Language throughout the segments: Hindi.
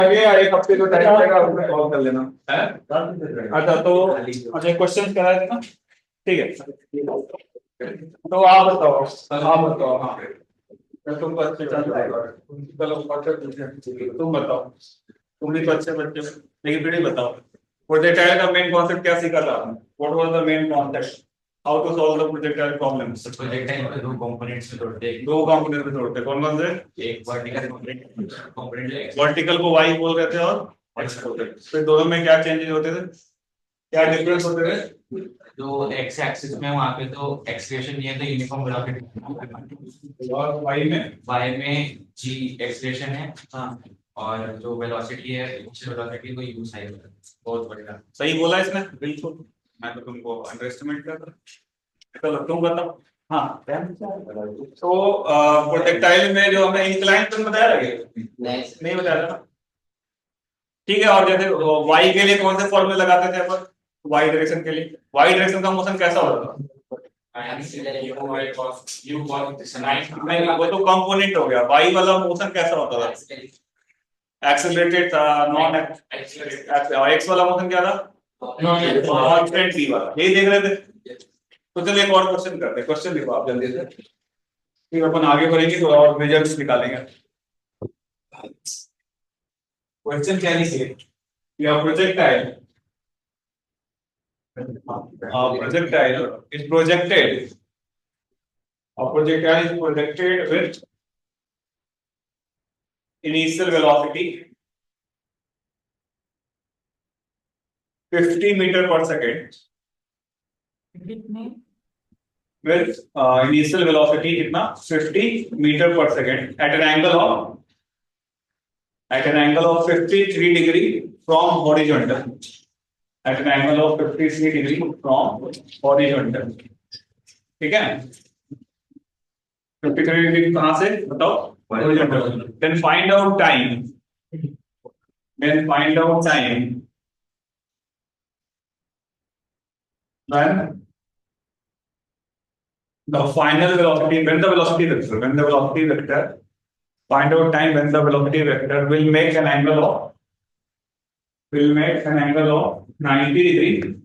आगे एक हफ्ते को टाइम लगेगा, उसमें कॉल कर लेना है। अच्छा तो अच्छा क्वेश्चन करा है ना, ठीक है। तो आप बताओ, हाँ तुम तो अच्छे चल रहे हो, चलो तुम बताओ, तुम भी तो अच्छे बच्चे हो, लेकिन फिर भी बताओ प्रोजेक्टाइल का मेन कॉन्सेप्ट क्या सीखा था आपने? What was the main concept, how to solve the projectile problems? Projectile को दो कंपोनेंट्स में तोड़ते हैं। दो कंपोनेंट में तोड़ते कौन कौन से? एक वर्टिकल कंपोनेंट वर्टिकल को वाई बोल रहे थे और एक्स बोल रहे थे, फिर दोनों में क्या चेंजेस होते थे, क्या डिफरेंस होते थे? जो एक्स एक्सिस में वहां पे तो एक्सलेशन नहीं है, तो यूनिफॉर्म वेलोसिटी, और वाई में जी एक्सलेशन है। हाँ, और जो वेलोसिटी है इनिशियल वेलोसिटी को यू साइन है। बहुत बढ़िया, सही बोला इसने, बिल्कुल। मैं तो तुमको अंडर एस्टिमेट कर रहा। चलो तुम बताओ। हाँ तो प्रोजेक्टाइल में जो हमें इंक्लाइन तुम बताया लगे नहीं बताया था ना, ठीक है। और जैसे वाई के लिए कौन से फॉर्मूले लगाते थे अपन, वाई डायरेक्शन के लिए, वाई डायरेक्शन का मोशन कैसा होता था? नहीं वो तो कंपोनेंट हो गया, वाई वाला मोशन कैसा होता था? एक्सेलरेटेड था, नॉन एक्सेलरेटेड, और एक्स वाला मोशन क्या था? कांस्टेंट वी वाला, यही देख रहे थे। तो चलिए एक और क्वेश्चन करते हैं, क्वेश्चन लिखो आप जल्दी से, फिर अपन आगे बढ़ेंगे तो और रिजल्ट्स निकालेंगे। क्वेश्चन क्या लिखे, या projectile is projected, a projectile is projected with initial velocity 50 meter per second with initial velocity कितना 50 meter per second at an angle of 53 degree from horizontal, at an angle of 53 degree from horizontal, ठीक है। 53 डिग्री कहां से बताओ? horizontal. Then find out time, when the final velocity, when the velocity vector, find out time when the velocity vector will make an angle of 90 degree,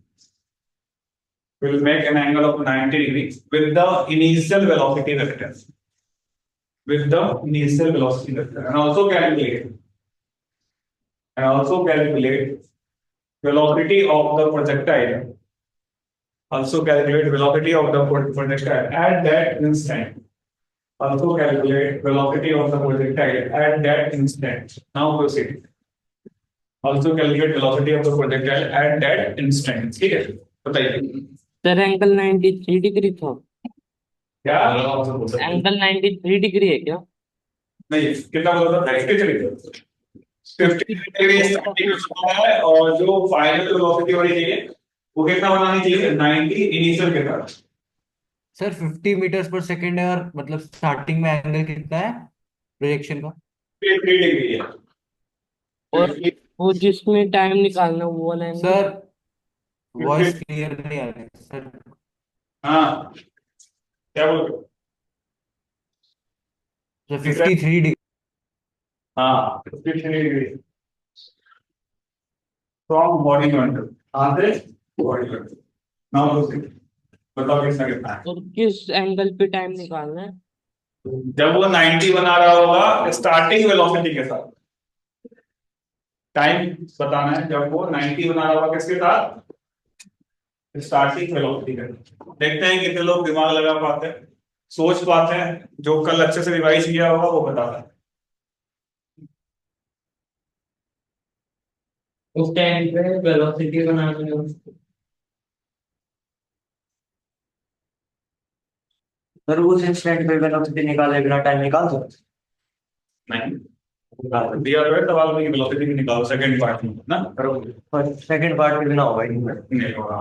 will make an angle of 90 degrees with the initial velocity vector, and also calculate velocity of the projectile, at that instant. Now proceed. Also calculate velocity of the projectile at that instant. ठीक है, बताइए सर एंगल 93 डिग्री था। क्या? एंगल 93 डिग्री है क्या? नहीं, कितना बोला था? 50 डिग्री स्टार्टिंग है, और जो फाइनल वेलोसिटी होनी चाहिए वो कितना बनानी चाहिए? 90 इनिशियल के साथ। सर 50 मीटर्स पर सेकेंड है, और मतलब स्टार्टिंग में एंगल कितना है प्रोजेक्शन का? 3 डिग्री है। और वो जिसमें टाइम निकालना वो वाला एंगल। सर वॉइस क्लियर नहीं आ रही सर। हाँ क्या बोल रहे हो? Sir 53 degree. हाँ 53 degree from horizontal, Andhra horizontal. Now बताओ कितना है? और किस एंगल पे टाइम निकालना है? जब वो 90 बना रहा होगा स्टार्टिंग वेलोसिटी के साथ, टाइम बताना है जब वो 90 बना रहा होगा किसके साथ? स्टार्टिंग वेलोसिटी के साथ। देखते हैं कितने लोग दिमाग लगा पाते हैं, सोच पाते हैं, जो कल अच्छे से रिवाइज किया होगा वो बताता है। उस टाइम पे वेलोसिटी बनानी है। सर उस इंस्टेंट पे वेलोसिटी निकाले बिना टाइम निकाल सकते? नहीं दिया तो है सवाल में, वेलोसिटी भी निकालो सेकंड पार्ट में ना, पर सेकंड पार्ट में बिना होगा ही नहीं होगा।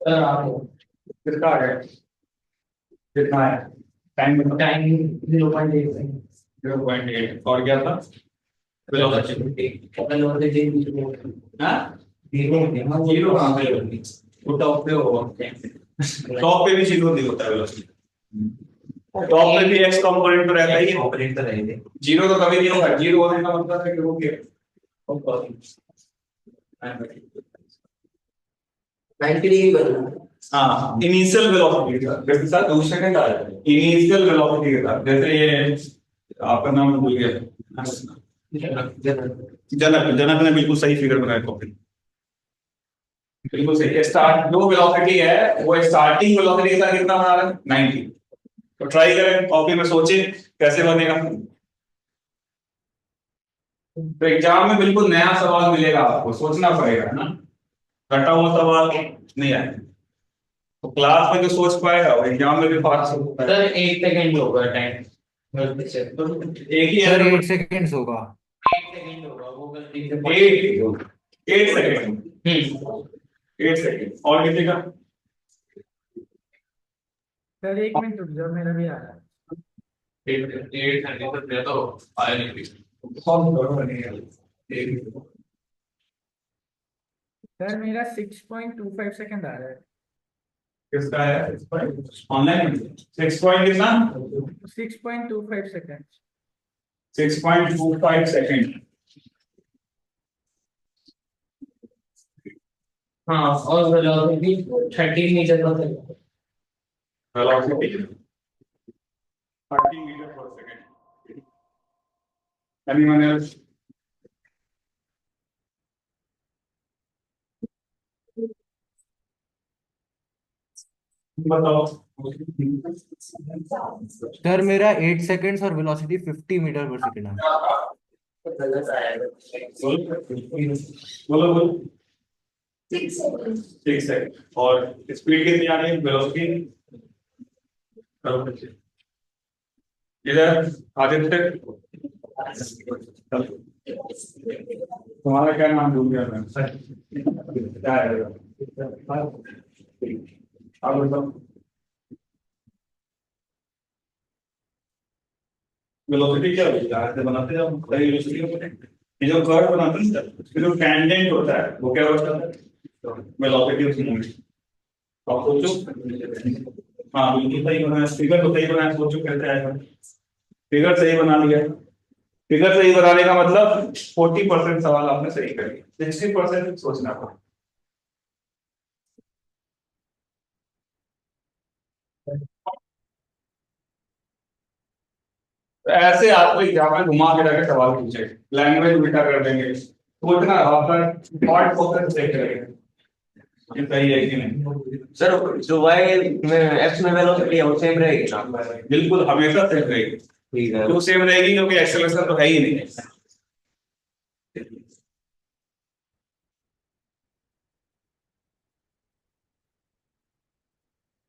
हाँ कितना आ गया? कितना है टाइम? 0.8 और क्या था? वेलोसिटी। हाँ जीरो कहाँ पे होगी? वो टॉप पे होगा। टॉप पे भी जीरो नहीं होता है वेलोसिटी, टॉप पे भी एक्स कंपोनेंट तो रहता ही है, ऑपरेट तो रहेंगे। जीरो तो कभी नहीं होगा, जीरो होने का मतलब है कि वो क्या 90 डिग्री बदलना। हाँ इनिशियल वेलोसिटी के साथ, जैसे सर 2 सेकंड आ जाते हैं इनिशियल वेलोसिटी के साथ, जैसे ये आपका नाम भूल गया, जनक, जनक ने बिल्कुल सही फिगर बनाया कॉपी, बिल्कुल सही। स्टार्ट जो वेलोसिटी है वो स्टार्टिंग वेलोसिटी के साथ कितना बना रहा है 90। तो ट्राई करें कॉपी में, सोचे कैसे बनेगा। तो एग्जाम में बिल्कुल नया सवाल मिलेगा आपको, सोचना पड़ेगा ना, रटा हुआ सवाल नहीं आएगा। तो क्लास में जो सोच पाएगा वो एग्जाम में भी फास्ट होता है। सर 1 सेकंड होगा टाइम, गलती से तो एक ही सर है 8 सेकेंड्स होगा। 1 सेकंड होगा, वो गलती से 8 सेकंड, 8 सेकंड और कितने का? सर 1 मिनट रुक जाओ, मेरा भी आ रहा है। 8 सेकंड से तो आया नहीं। सर मेरा 6.25 सेकंड आ रहा है। किसका है ऑनलाइन? 6 पॉइंट कितना? 6.25 सेकंड। 6.25 सेकंड। हाँ, और वेलोसिटी 13 मीटर पर सेकंड। वेलोसिटी 30 मीटर पर सेकंड। Anyone else? बताओ। सर मेरा 8 सेकेंड्स और वेलोसिटी 50 मीटर पर सेकेंड है। गलत आएगा। बोलो बोलो। 6 सेकंड और स्पीड कितनी आ रही है, वेलोसिटी? इधर आदित्य, तुम्हारा क्या नाम भूल गया मैं, क्या है आप बताओ। वेलोसिटी क्या होती है, ऐसे बनाते जाओ सही वेलोसिटी होता है। ये जो कर्व बनाते हैं ना, इसमें जो टेंजेंट होता है वो क्या होता है, वेलोसिटी ऑफ मूवमेंट। आप सोचो, हाँ बिल्कुल सही बनाया, फिगर तो सही बनाया, सोचो कैसे आएगा। फिगर सही बना लिया, फिगर सही बनाने का मतलब 40% सवाल आपने सही कर लिया, 60% सोचना पड़ा। तो ऐसे आपको एग्जाम में घुमा के जाके सवाल पूछे, लैंग्वेज उल्टा कर देंगे, सोचना आपका थॉट फोकस चेक करेंगे ये सही है कि नहीं। सर जो y में x में वेलोसिटी है वो सेम रहेगी ना? बिल्कुल हमेशा सेम रहेगी, ठीक है। क्यों सेम रहेगी, क्योंकि एक्सेलरेशन तो है ही नहीं।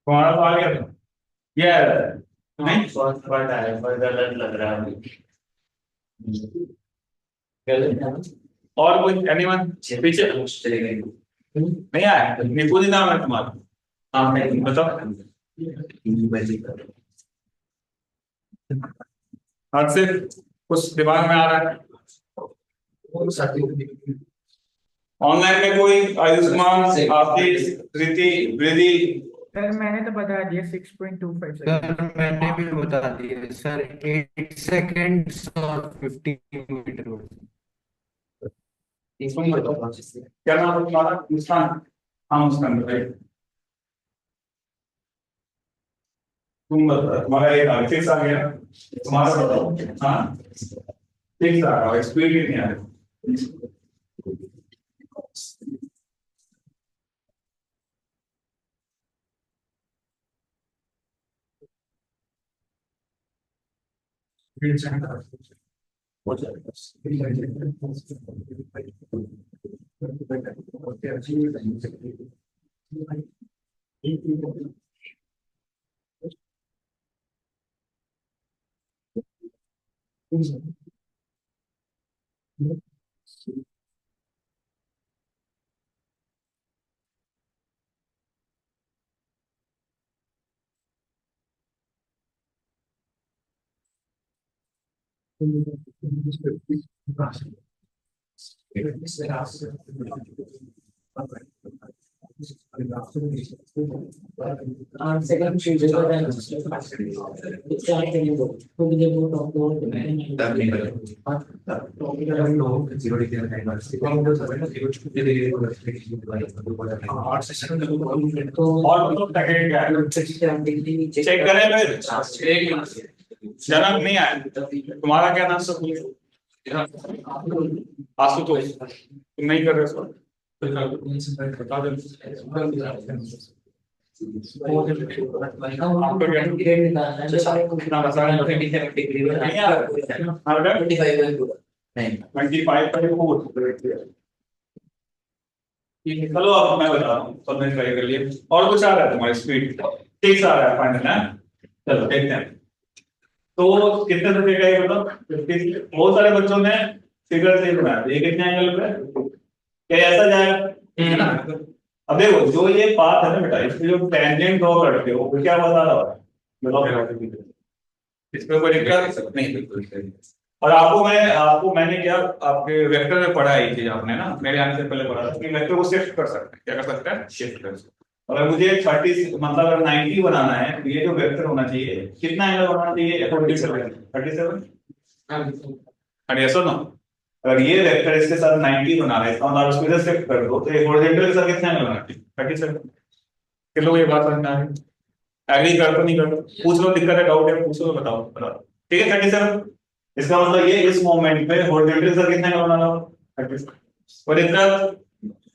तुम्हारा तो आ गया था ये नहीं, फर्स्ट पार्ट आया पर गलत लग रहा है अभी। गलत है ना? और कोई एनीवन पीछे चलेगा। नहीं आया, निपुण नाम है तुम्हारा? हाँ मैं बताओ बताओ। हाथ से कुछ दिमाग में आ रहा है। ऑनलाइन में कोई आयुष्मान, आशीष, प्रीति, वृद्धि? सर मैंने तो बता दिया 6.25 सेकंड। सर मैंने भी बता दिया सर, 8 सेकेंड्स और 50 मीटर पर क्या नाम है तुम्हारा? मुस्कान? हाँ मुस्कान बताइए। तुम बताओ, तुम्हारा एक सिक्स आ गया, तुम्हारा बताओ। हाँ 6 आ रहा, स्पीड कितनी आ रही? सेकंड शीट और मतलब पैकेट क्या है चेक करें फिर एक मिनट जनक नहीं आया तुम्हारा क्या नाम सब आशुतोष तुम नहीं कर रहे हो बता दो चलो अब मैं बता रहा हूँ सबने ट्राई कर लिए और कुछ आ रहा है तुम्हारी स्पीड 6 आ रहा है फाइनल है चलो देखते हैं तो कितने तरीके का ये मतलब बहुत सारे बच्चों ने फिगर से बनाया ये कितने एंगल पे क्या ऐसा जाएगा है ना अब देखो जो ये पाथ है ना बेटा इसमें जो टेंजेंट ड्रॉ करते हो वो क्या बता रहा है बताओ इसमें कोई दिक्कत नहीं और आपको मैंने क्या आपके वेक्टर में पढ़ा है ये चीज आपने ना मेरे आने से पहले पढ़ा था कि वेक्टर को शिफ्ट कर सकते हैं क्या कर सकते हैं शिफ्ट कर सकते हैं अगर मुझे 30 मतलब अगर 90 बनाना है तो ये जो वेक्टर होना चाहिए कितना एंगल बनाना चाहिए 37 अरे ऐसा ना अगर ये वेक्टर इसके साथ 90 बना रहा है इसका मतलब उसको इधर शिफ्ट कर दो तो ये हॉरिजॉन्टल के साथ कितना एंगल बनाना चाहिए 37 किन लोगों को ये बात समझ में आ रही एग्री कर तो नहीं कर पूछ लो दिक्कत है डाउट है पूछ लो बताओ ठीक है 37 इसका मतलब ये इस मोमेंट पे हॉरिजॉन्टल के साथ कितना एंगल बनाना होगा 37 और इतना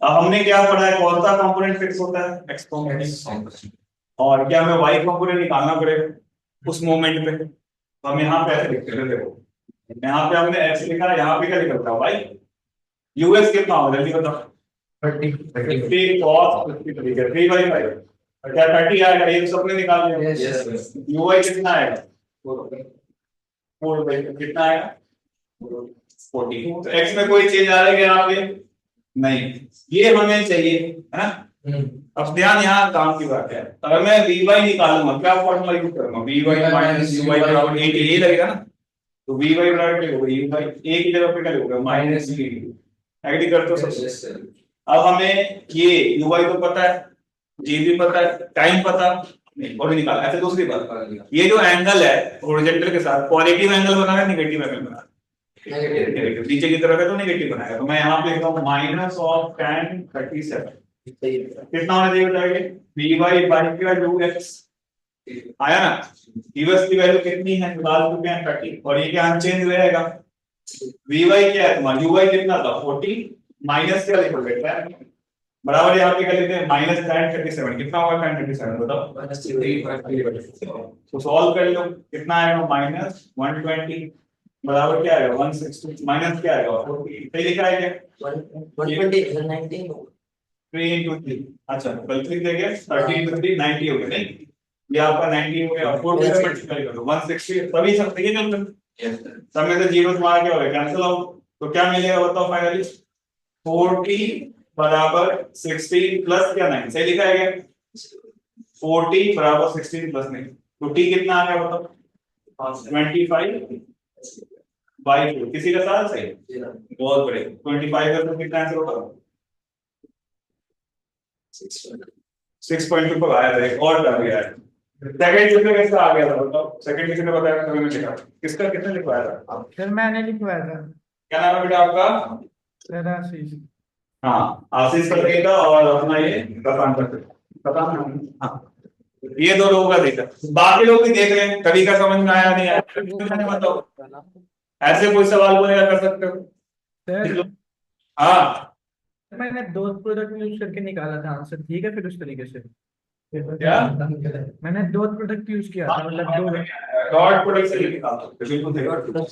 हमने क्या पढ़ा है कौन सा कंपोनेंट फिक्स होता है एक्स कंपोनेंट और क्या हमें वाई कंपोनेंट निकालना पड़ेगा उस मोमेंट पे तो हम यहाँ पे ऐसे लिखते हैं देखो यहाँ पे हमने एक्स लिखा यहाँ पे क्या निकलता है वाई यूएस कितना होगा जल्दी बताओ 30 cos 3/5 क्या 30 आएगा ये सबने निकाल लिया यूआई कितना आएगा 4/5 कितना आएगा 40 तो एक्स में कोई चेंज आ रहा है क्या यहाँ पे नहीं ये हमें चाहिए है ना अब ध्यान यहाँ काम की बात है अगर मैं वी वाई निकालूंगा क्या फॉर्मूला यूज करूंगा v y minus u y बराबर ए लगेगा ना तो वी वाई बराबर क्या होगा यू वाई ए की जगह पे क्या लिखोगे माइनस बी एग्री करते हो सब अब हमें ये यू वाई तो पता है जी भी पता है टाइम पता नहीं और निकाला ऐसे दूसरी बात ये जो एंगल है हॉरिजॉन्टल के साथ पॉजिटिव एंगल बना है नेगेटिव एंगल बना नेगेटिव नीचे की तरफ है तो नेगेटिव बनाएगा तो मैं यहाँ पे लिखता हूँ माइनस ऑफ tan 37 कितना होना चाहिए बताइए v y by two x आया ना यूएस की वैल्यू कितनी है निकाल चुके हैं 30 और ये क्या चेंज हो जाएगा वी वाई क्या है तुम्हारा यू वाई कितना था 40 माइनस क्या लिखोगे बराबर यहाँ पे क्या लिखते हैं माइनस tan 37 कितना होगा tan 37 बताओ तो सॉल्व कर लो कितना आएगा माइनस 120 बराबर क्या आएगा 160 माइनस क्या आएगा 40 सही लिखा है क्या 120 3 into 3 अच्छा कल 3 देंगे 30 into 3 90 हो गया नहीं ये आपका 90 हो गया और 4 से मल्टीप्लाई करो 160 सभी सब ठीक है चल सब में से जीरो तुम्हारा क्या हो गया कैंसिल आउट तो क्या मिलेगा बताओ फाइनली 40 बराबर 16 प्लस क्या 9 सही लिखा है क्या 40 बराबर 16 प्लस 9 तो t कितना आ गया बताओ 25 बाई 4 किसी का साथ सही बहुत बड़े 25 का तो कितना आंसर होगा 6.2 पर आया था एक और आ गया है सेकंड किसने कैसा आ गया था बताओ सेकंड किसने बताया था मैंने लिखा किसका किसने लिखवाया था सर मैंने लिखवाया था क्या नाम है बेटा आपका सर आशीष हाँ आशीष करके का और अपना ये कप्तान करके कप्तान हाँ ये दो लोगों का देखा बाकी लोग भी देख रहे हैं कभी का समझ में आया नहीं आया बताओ ऐसे कोई सवाल बोलेगा कर सकते हो सर हाँ मैंने दो प्रोडक्ट यूज करके निकाला था आंसर ठीक है फिर उस तरीके से क्या मैंने दो प्रोडक्ट यूज किया था मतलब दो डॉट प्रोडक्ट से लिखा बिल्कुल डॉट प्रोडक्ट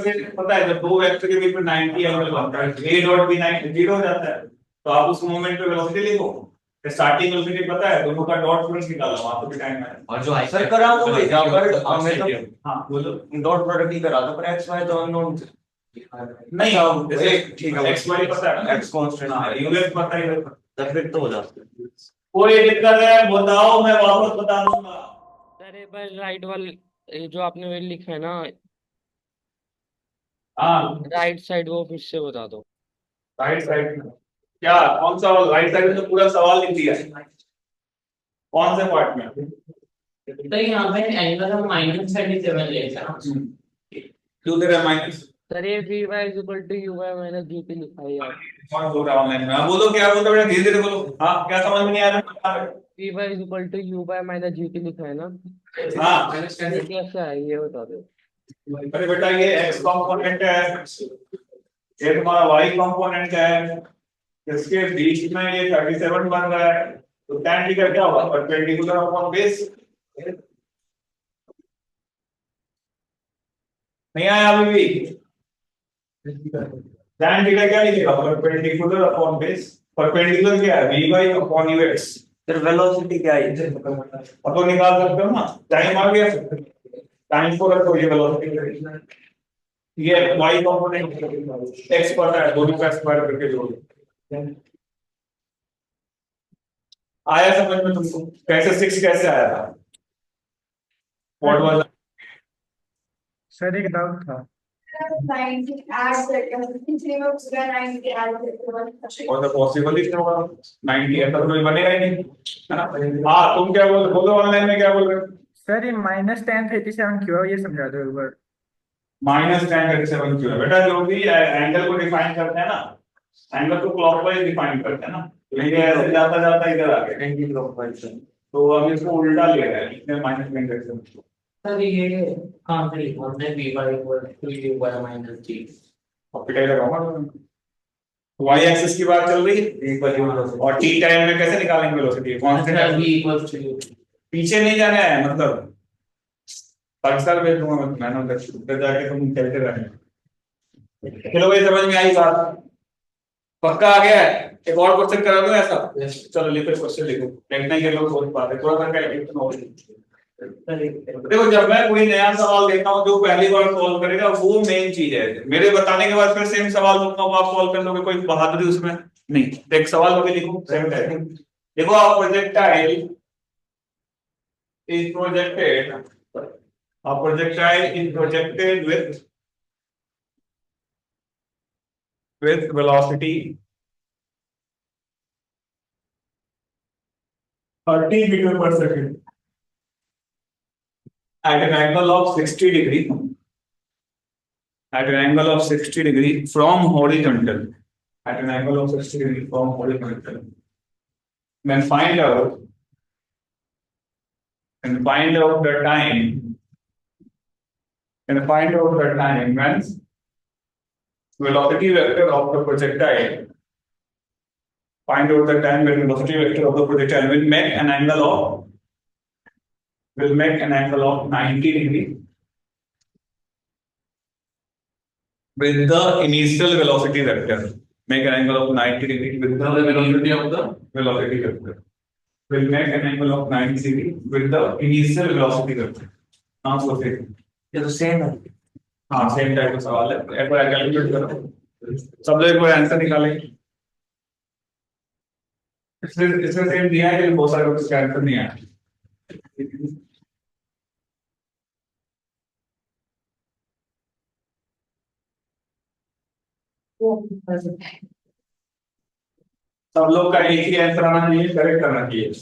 से पता है जब दो वेक्टर के बीच में 90 एंगल बनता है a डॉट भी 90 जीरो हो जाता है तो आप उस मोमेंट पे वेलोसिटी लिखो स्टार्टिंग वेलोसिटी पता है दोनों का डॉट प्रोडक्ट निकालो वहां पे टाइम है और जो आई सर करा तो वही था पर हमें तो हां बोलो डॉट प्रोडक्ट ही करा था पर एक्स वाई तो अननोन नहीं जैसे ठीक है x y पता है एक्स कांस्टेंट हां यूएस पता है तब फिर तो हो जाता है कोई दिक्कत है बताओ मैं वापस बता दूंगा सर एक बार राइट वाले ये जो आपने मेरे लिखा है ना हां राइट साइड वो फिर से बता दो राइट साइड क्या कौन सा राइट साइड में तो पूरा सवाल लिख दिया है। कौन से पार्ट में? तो यहाँ पे एंगल हम -37 लेते हैं ना। क्यों दे रहा है माइनस? सर ये v y is equal to you Y minus g t लिखा है यार। कौन बोल रहा है ऑनलाइन में? हाँ, बोलो क्या बोल रहे हो, धीरे धीरे बोलो। हाँ, क्या समझ में नहीं आ रहा? V y is equal to you Y minus g t लिखा है ना। हाँ, ये कैसे है ये बता दो। अरे बेटा ये x कंपोनेंट है, ये तुम्हारा y कंपोनेंट है, इसके बीच में ये 37 बन रहा है, तो tan थीटा क्या होगा? Perpendicular upon base. नहीं आया अभी भी? tan थीटा क्या लिखेगा? Perpendicular upon base. परपेंडिकुलर क्या है? vy upon ux। फिर वेलोसिटी क्या है? अब तो निकाल सकते हो ना, टाइम आ गया, टाइम को रखो, ये वेलोसिटी, ये y कंपोनेंट x पता है, दोनों का स्क्वायर करके जोड़ो। आया समझ में तुमको? कैसे 6 कैसे आया था? What was? सर एक डाउट था। 90 ऐड करके पिछले में पूरा 90 ऐड करके और तो पॉसिबल ही नहीं होगा 90, ऐसा तो कोई बनेगा ही नहीं, है ना? हाँ, तुम क्या बोल, बोलो ऑनलाइन में क्या बोल रहे हो? सर ये -1037 क्यों है ये समझा दो एक बार। -1037 क्यों है बेटा? जो भी एंगल को डिफाइन करते हैं ना, एंगल को क्लॉकवाइज डिफाइन करते हैं ना, तो ये ऐसे जाता जाता इधर आ गया एंटी क्लॉकवाइज। तो हम इसको उल्टा ले रहे हैं, इसमें -1037। सर ये कहाँ से लिखा हमने V Y equal to you Y minus G. और पिटाई लगाऊंगा। y एक्सिस की बात चल रही है, और t टाइम में कैसे निकालेंगे वेलोसिटी? कांस्टेंट अच्छा है, वी इक्वल टू यू। पीछे नहीं जाना है, मतलब पाकिस्तान भेज दूंगा मैं तुम्हें, उधर जाके तुम खेलते रहना। चलो भाई, समझ में आई बात? पक्का आ गया है? एक और क्वेश्चन करा दो ऐसा। चलो लिखो क्वेश्चन, लिखो, देखना ही ये लोग बहुत बात है, थोड़ा सा कैलकुलेशन हो। देखो, जब मैं कोई नया सवाल देता हूँ, जो पहली बार सॉल्व करेगा वो मेन चीज है। मेरे बताने के बाद फिर सेम सवाल दूंगा, वो आप सॉल्व कर लोगे, कोई बहादुरी उसमें नहीं। तो एक सवाल होगी, लिखो सेम टाइम। देखो, आप projectile is projected, a projectile is projected with velocity 30 meter per second at an angle of 60 degree, at an angle of 60 degree from horizontal, at an angle of 60 degree from horizontal. Then find out the time, and find out the time when velocity vector of the projectile, find out the time when velocity vector of the projectile will make an angle of 90 degree with the initial velocity vector. Make an angle of 90 degree with the velocity of the velocity vector. Will make an angle of 90 degree with the initial velocity vector. हाँ, सोचे। ये तो सेम है। हाँ, सेम टाइप का सवाल है, एक बार कैलकुलेट करो, सब लोग एक बार आंसर निकालेंगे। इसमें सेम दिया है, लेकिन बहुत सारे लोग इसका आंसर नहीं आया। सब लोग का एक ही आंसर आना चाहिए, करेक्ट करना चाहिए।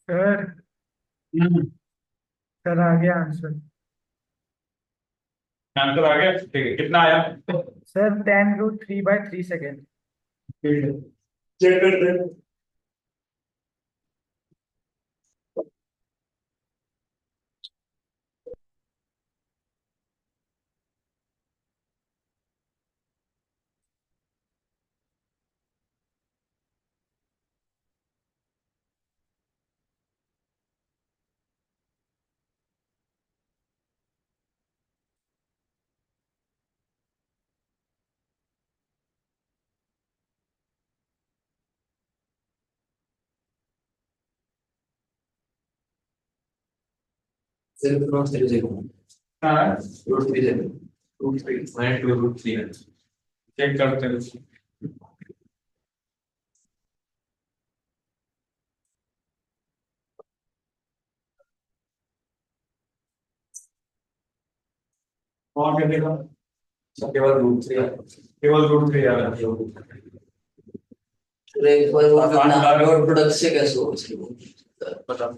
सर सर आ गया आंसर। आंसर आ गया, ठीक है, कितना आया? Sir 10√3/3 second. ठीक है, चेक करते हैं। सिर्फ रूट 3 0 हाँ रूट 3 0 रूट 3 मैंने 2 रूट 3 है चेक करते हैं और क्या देखा केवल रूट 3 केवल रूट 3 आ रहा है एक बार वो आसान कितना कार्य। डॉट प्रोडक्ट से कैसे हो इसकी बता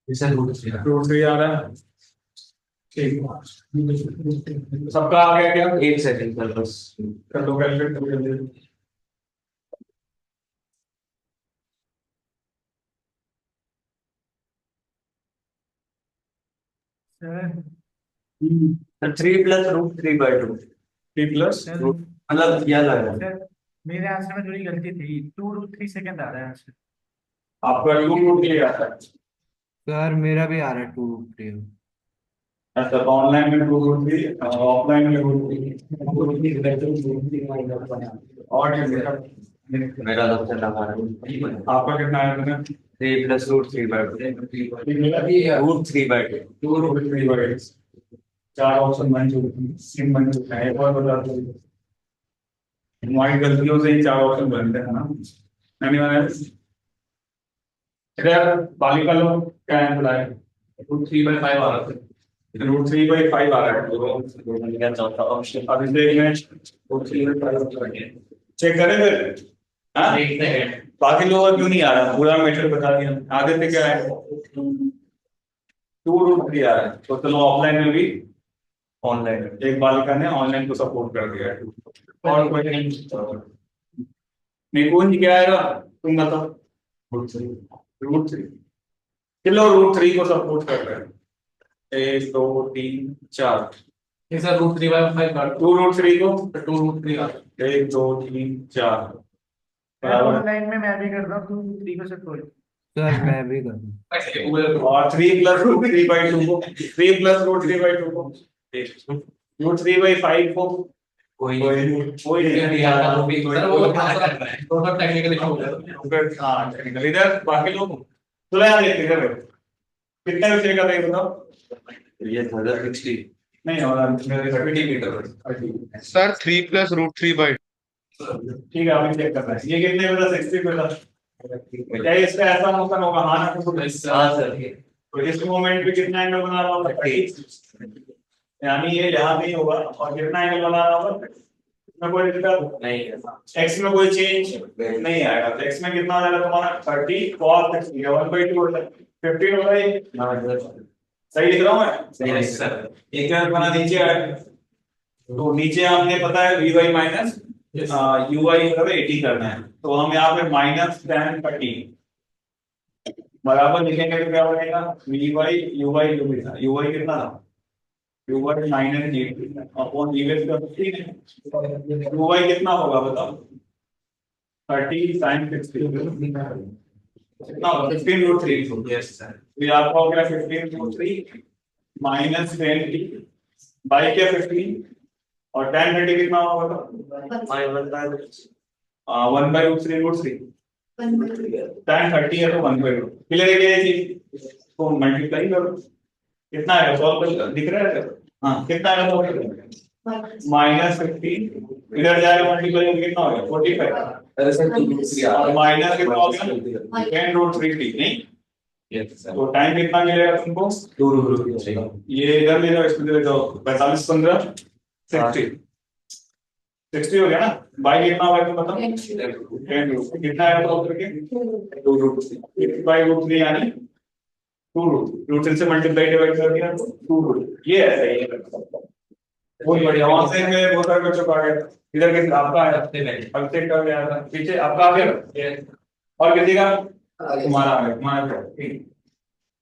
इसे रूट 3 रूट 3 आ रहा है ठीक सबका आ गया क्या 1 सेकंड सर बस कर लो कैलकुलेट कर जल्दी sir 3 plus root 3 by 2 3 plus sir मतलब यह लगा सर मेरे आंसर में थोड़ी गलती थी 2 रूट 3 सेकंड आ रहा है आंसर आपका 2 रूट 3 आता है सर मेरा भी आ रहा है 2 रूट 3। अच्छा तो ऑनलाइन में 2 रूट 3 ऑफलाइन में रूट 3 और क्या देखा मेरा सबसे लगा रहा है आपका कितना आया था 3 plus root 3 by 2 root 3 by 2 2 root 3 by 4 option बन चुके हैं एक और बता दो हमारी गलतियों से ही 4 ऑप्शन बनते हैं ना एनीवन एल्स इधर बालिका लोग क्या आंसर आए रूट 3 बाय 5 आ रहा है रूट 3 बाई 5 आ रहा है चौथा ऑप्शन अब इसे रूट 3 बाई 5 चेक करें फिर हाँ एक सेकंड बाकी लोगों का क्यों नहीं आ रहा पूरा मेथड बता दिया आगे से क्या है 2 रूट 3 आ रहा है तो चलो ऑफलाइन में भी ऑनलाइन में एक बालिका ने ऑनलाइन को सपोर्ट कर दिया है और कोई नहीं कोई नहीं क्या आएगा तुम बताओ रूट 3 चलो रूट 3 को सपोर्ट कर रहे हैं 1 2 3 4 ये सर रूट 3 बाय 5 काट 2 रूट 3 को 2 रूट 3 आ रहा है 1 2 3 4 बराबर ऑनलाइन में मैं भी कर रहा हूँ 2 रूट 3 को सर कोई सर मैं भी कर दूँ। ऐसे ऊपर और 3 प्लस रूट 3 बाई 2 को 3 प्लस रूट 3 बाई 2 को रूट 3 बाई 5 को कोई कोई नहीं यार का वो भी सर वो थोड़ा टेक्निकल इशू हो गया हाँ टेक्निकल इधर बाकी लोग चलो यार देखते हैं कितने विषय का था ये बताओ ये 60 नहीं हो रहा मेरे 30 metre sir 3 plus root 3 by ठीक है अभी चेक कर रहे हैं ये कितने में था 60 में था क्या इसका ऐसा मोशन होगा हाँ ना तो हाँ सर तो इस मोमेंट पे कितना एंगल बना रहा होगा 30 यानी ये यहाँ नहीं होगा और कितना एंगल बना रहा होगा इसमें कोई दिक्कत नहीं है एक्स में कोई चेंज नहीं आएगा तो एक्स में कितना आ जाएगा तुम्हारा 30 cos 60 1/2 होता है 15 होगा ये सही लिख रहा हूँ मैं सही सर एक बार बना नीचे आएगा तो नीचे हमने पता है vy माइनस ui मतलब 80 करना है तो हम यहाँ पे माइनस tan 30 बराबर लिखेंगे तो क्या बनेगा vy ui कितना था ui माइनस 80 अपॉन यूएस का 15 ui कितना होगा बताओ 30 sin 60 कितना होगा 15 रूट 3 यस सर तो ये आपका हो गया 15 रूट 3 माइनस 10 बाई क्या 15 और tan 30 कितना होगा बताओ माय बनता है 1 बाई रूट 3 रूट 3 tan 30 है तो 1 बाई रूट क्लियर है ये चीज तो मल्टीप्लाई करो कितना आएगा सॉल्व कर दिख रहा है हाँ कितना आएगा माइनस 15 इधर जाएगा मल्टीप्लाई कितना हो गया 45 अरे सर 2 रूट 3 आ और माइनस कितना हो गया 10 रूट 3 ठीक नहीं यस सर तो टाइम कितना मिलेगा तुमको 2 रूट 3 ये इधर ले जाओ इसमें ले जाओ 45 15 60 60 हो गया ना बाई कितना होगा तुम बताओ 10 रूट कितना आएगा तो करके 2 रूट 3 बाई रूट 3 यानी 2 रूट 3 से मल्टीप्लाई डिवाइड कर दिया तो 2 रूट ये है सही है बहुत बढ़िया वहां से मैं बहुत सारे बच्चों का आ गया इधर के आपका आया अब तक का गया था पीछे आपका आ गया और किसी का तुम्हारा आ गया तुम्हारा ठीक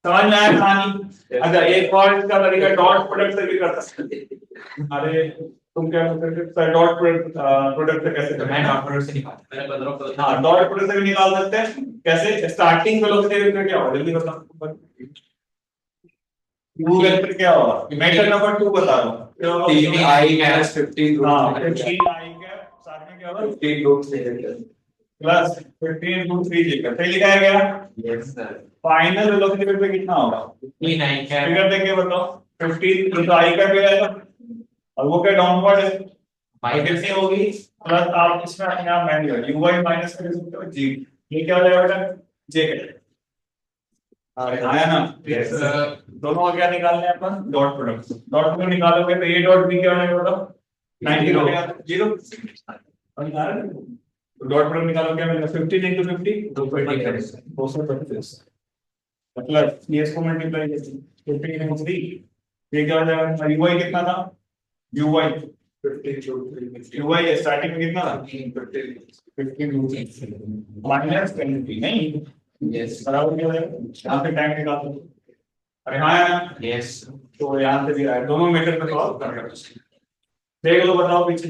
समझ में आया कहानी अच्छा एक और इसका तरीका डॉट प्रोडक्ट से भी कर सकते हैं अरे तुम क्या करते डॉट प्रोडक्ट से कैसे तो मैं डॉट प्रोडक्ट से निकालता मैंने 15 को हाँ डॉट प्रोडक्ट से भी निकाल सकते हैं कैसे स्टार्टिंग वेलोसिटी वेक्टर क्या होगा जल्दी बताओ u वेक्टर क्या होगा मेथड नंबर 2 बता रहा हूं TV I minus 15 हां root 3 15 i के साथ में क्या होगा 15 root 3 प्लस 15 रूट 3 लिखा सही लिखा है क्या yes sir final velocity vector कितना होगा 9 क्या फिगर देख के बताओ 15 तो i का क्या आएगा और वो क्या डाउनवर्ड है माइनस कितनी होगी प्लस आप इसमें यहां मान लो uy माइनस कर सकते हो g ये क्या हो जाएगा बेटा j आया ना yes sir दोनों का क्या निकालना है अपन डॉट प्रोडक्ट निकालोगे तो ये डॉट b क्या हो जाएगा बताओ 90 हो गया 0 और आ रहा है तो डॉट प्रोडक्ट निकालो क्या मिलेगा 15 into 50 225 मतलब ये इसको मल्टीप्लाई करते 15 into 3 ये क्या हो जाएगा uy कितना था uy 15 uy स्टार्टिंग में कितना था 15 माइनस 20 नहीं yes बराबर क्या हो जाएगा यहाँ पे टाइम निकाल दो अरे हाँ यार yes तो यहाँ से भी आया दोनों मेथड पे सॉल्व कर रहे हो देख लो बताओ पीछे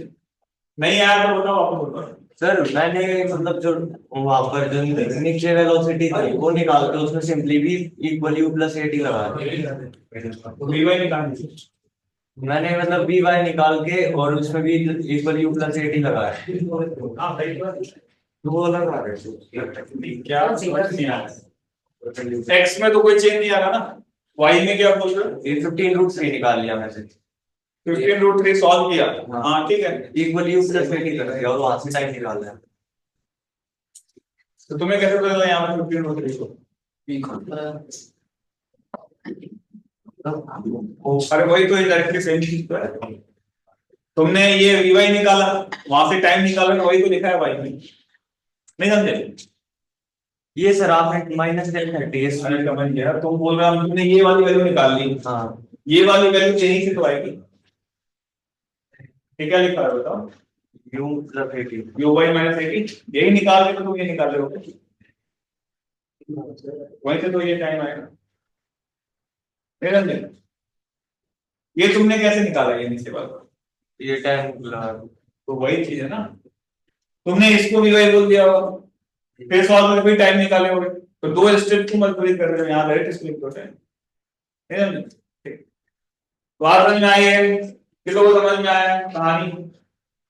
नहीं आया तो बताओ आपको बताओ सर मैंने मतलब जो वहां पर जो नीचे वेलोसिटी थी वो निकाल के उसमें सिंपली भी equal you plus a T लगा दिया। वीवाई निकाल दीजिए मैंने मतलब बी वाई निकाल के और उसमें भी equal you plus a T लगाया। हाँ सही बात तो वो लगा रहे क्या समझ नहीं आ रहा एक्स में तो कोई चेंज नहीं आ रहा ना वाई में क्या बोल रहे हो ये 15 रूट से निकाल लिया मैंने 15 रूट 3 सॉल्व किया हाँ ठीक है equal you plus a T कर दिया और वहां से टाइम निकाल लिया। तो तुम्हें कैसे पता चला यहाँ पे 15 रूट 3 को अरे वही तो डायरेक्टली सेम चीज तो है तुमने ये वीवाई निकाला वहां से टाइम निकाला वही तो लिखा है वाई में नहीं समझे ये सर आपने माइनस -30 अरे समझ गया तुम बोल रहे हो तुमने ये वाली वैल्यू निकाल ली हाँ ये वाली वैल्यू यहीं से तो आएगी ये क्या लिखा है बताओ u plus a t u Y minus 80 यही निकाल के तो तुम ये निकाल रहे हो वहीं से तो ये टाइम आएगा नहीं समझे ये तुमने कैसे निकाला ये नीचे वाला ये टाइम लगा तो वही चीज है ना तुमने इसको भी वही बोल दिया होगा फिर सॉल्व में भी टाइम निकाले होगे तो दो स्टेप तुम मल्टीप्लाई कर रहे हो यहाँ डायरेक्ट इसको लिख दो टाइम बात समझ में आई है किलो को समझ में आया कहानी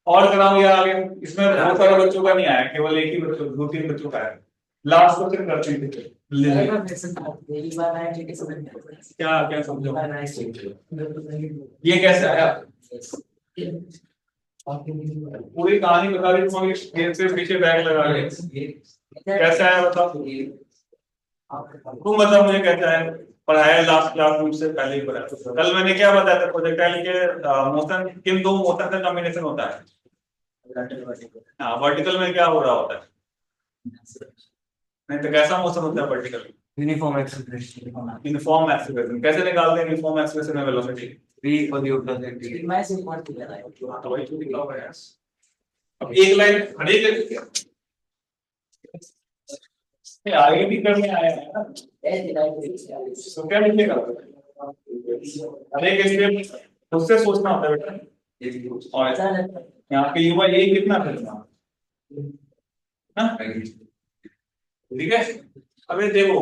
और कराऊं या आगे इसमें बहुत सारे बच्चों का नहीं आया केवल एक ही बच्चों 2-3 बच्चों का है लास्ट क्वेश्चन करते हैं क्या क्या समझो ये कैसे आया पूरी कहानी बता दी तुम्हारी फिर से पीछे बैग लगा के कैसे आया बताओ तुम बताओ मुझे कैसे आया पढ़ाया लास्ट क्लास में से पहले ही पढ़ाया कल मैंने क्या बताया था प्रोजेक्टाइल के मोशन किन दो मोशन का कॉम्बिनेशन होता है हाँ वर्टिकल में क्या हो रहा होता है नहीं तो कैसा मोशन होता है vertical uniform acceleration uniform acceleration कैसे निकालते हैं यूनिफॉर्म एक्सेलरेशन में velocity v equal you plus a T तो वही तो लिखा हुआ है यार अब एक लाइन हर एक लाइन ये आगे भी करने आया है ना तो क्या लिखेगा हर एक स्टेप उससे सोचना होता है बेटा और यहाँ पे युवा ये कितना करना ना ठीक है अबे देखो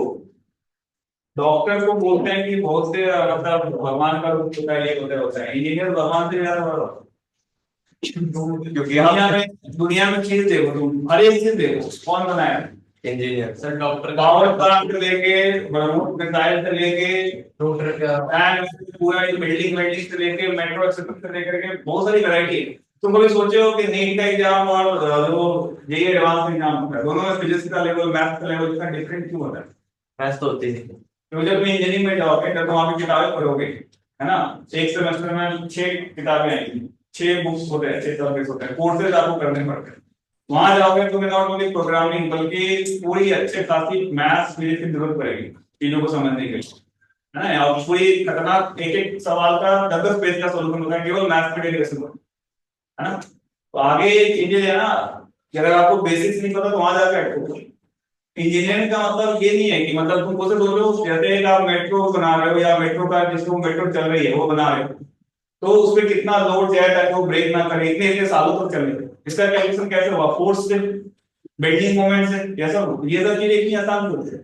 डॉक्टर को बोलते हैं कि बहुत से मतलब भगवान का रूप होता है ये होता है इंजीनियर भगवान से ज्यादा बड़ा क्योंकि दुनिया में चीज देखो तुम हर एक चीज देखो कौन बनाया engineer sir doctor power plant से लेके ब्रह्मोस मिसाइल से लेके डॉक्टर का पूरा बिल्डिंग से लेके मेट्रो से लेकर के बहुत सारी वैरायटी है तुम कभी सोचे हो कि नीट का एग्जाम और जो जेईई एडवांस एग्जाम होता है दोनों में फिजिक्स का लेवल मैथ्स का लेवल इतना डिफरेंट क्यों होता है मैथ्स तो होती नहीं तो जब तुम इंजीनियरिंग में जाओगे तब तुम वहां पे किताबें पढ़ोगे है ना एक सेमेस्टर में 6 किताबें आएंगी 6 बुक्स होते हैं 6 सब्जेक्ट्स होते हैं कोर्सेज आपको करने पड़ते हैं वहां जाओगे तो नॉट ओनली प्रोग्रामिंग बल्कि पूरी अच्छे खासी मैथ्स फिजिक्स की जरूरत पड़ेगी चीजों को समझने के लिए है ना और पूरी खतरनाक एक सवाल का 10 पेज का सोल्यूशन होता है केवल मैथ्स के डेरिवेशन में है ना तो आगे चीजें है ना कि अगर आपको बेसिक्स नहीं पता तो वहां जाकर अटको इंजीनियरिंग का मतलब ये नहीं है कि मतलब तुम कैसे बोल रहे हो जैसे एक आप मेट्रो बना रहे हो या मेट्रो का जिसको मेट्रो चल रही है वो बना रहे हो तो उसपे कितना लोड जाए ताकि वो ब्रेक ना करे, इतने इतने सालों तक चले। इसका कैलकुलेशन कैसे हुआ? फोर्स से, बेंडिंग मोमेंट से, कैसा हुआ? ये सब चीजें इतनी आसान होती है।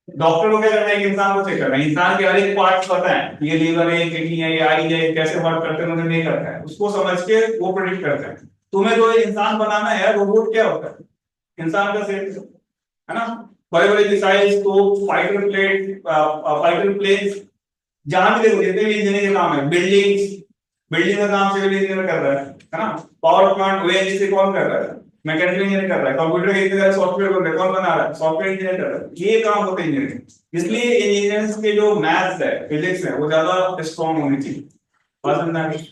डॉक्टर को क्या करना है कि इंसान को चेक करना है, इंसान के हर एक पार्ट्स पता है, ये लीवर है, किडनी है, ये आई है, कैसे वर्क करते हैं, उन्हें नहीं करता है, उसको समझ के वो प्रेडिक्ट करता है। तुम्हें तो ये इंसान बनाना है, रोबोट क्या होता है? इंसान का सेट है ना, बड़े बड़े मिसाइल्स तो फाइटर प्लेन्स, जहां भी देखो जितने भी इंजीनियरिंग के काम है, बिल्डिंग का काम सिविल इंजीनियर कर रहा है ना, पावर प्लांट ओएनजीसी से कौन कर रहा है? मैकेनिकल इंजीनियर कर रहा है, कंप्यूटर के इतने सारे सॉफ्टवेयर बन रहे हैं, कौन बना रहा है? सॉफ्टवेयर इंजीनियर कर रहा है। ये काम होता है इंजीनियरिंग। इसलिए इंजीनियर्स के जो मैथ्स है, फिजिक्स है, वो ज्यादा स्ट्रॉन्ग होनी चाहिए। बात समझ में?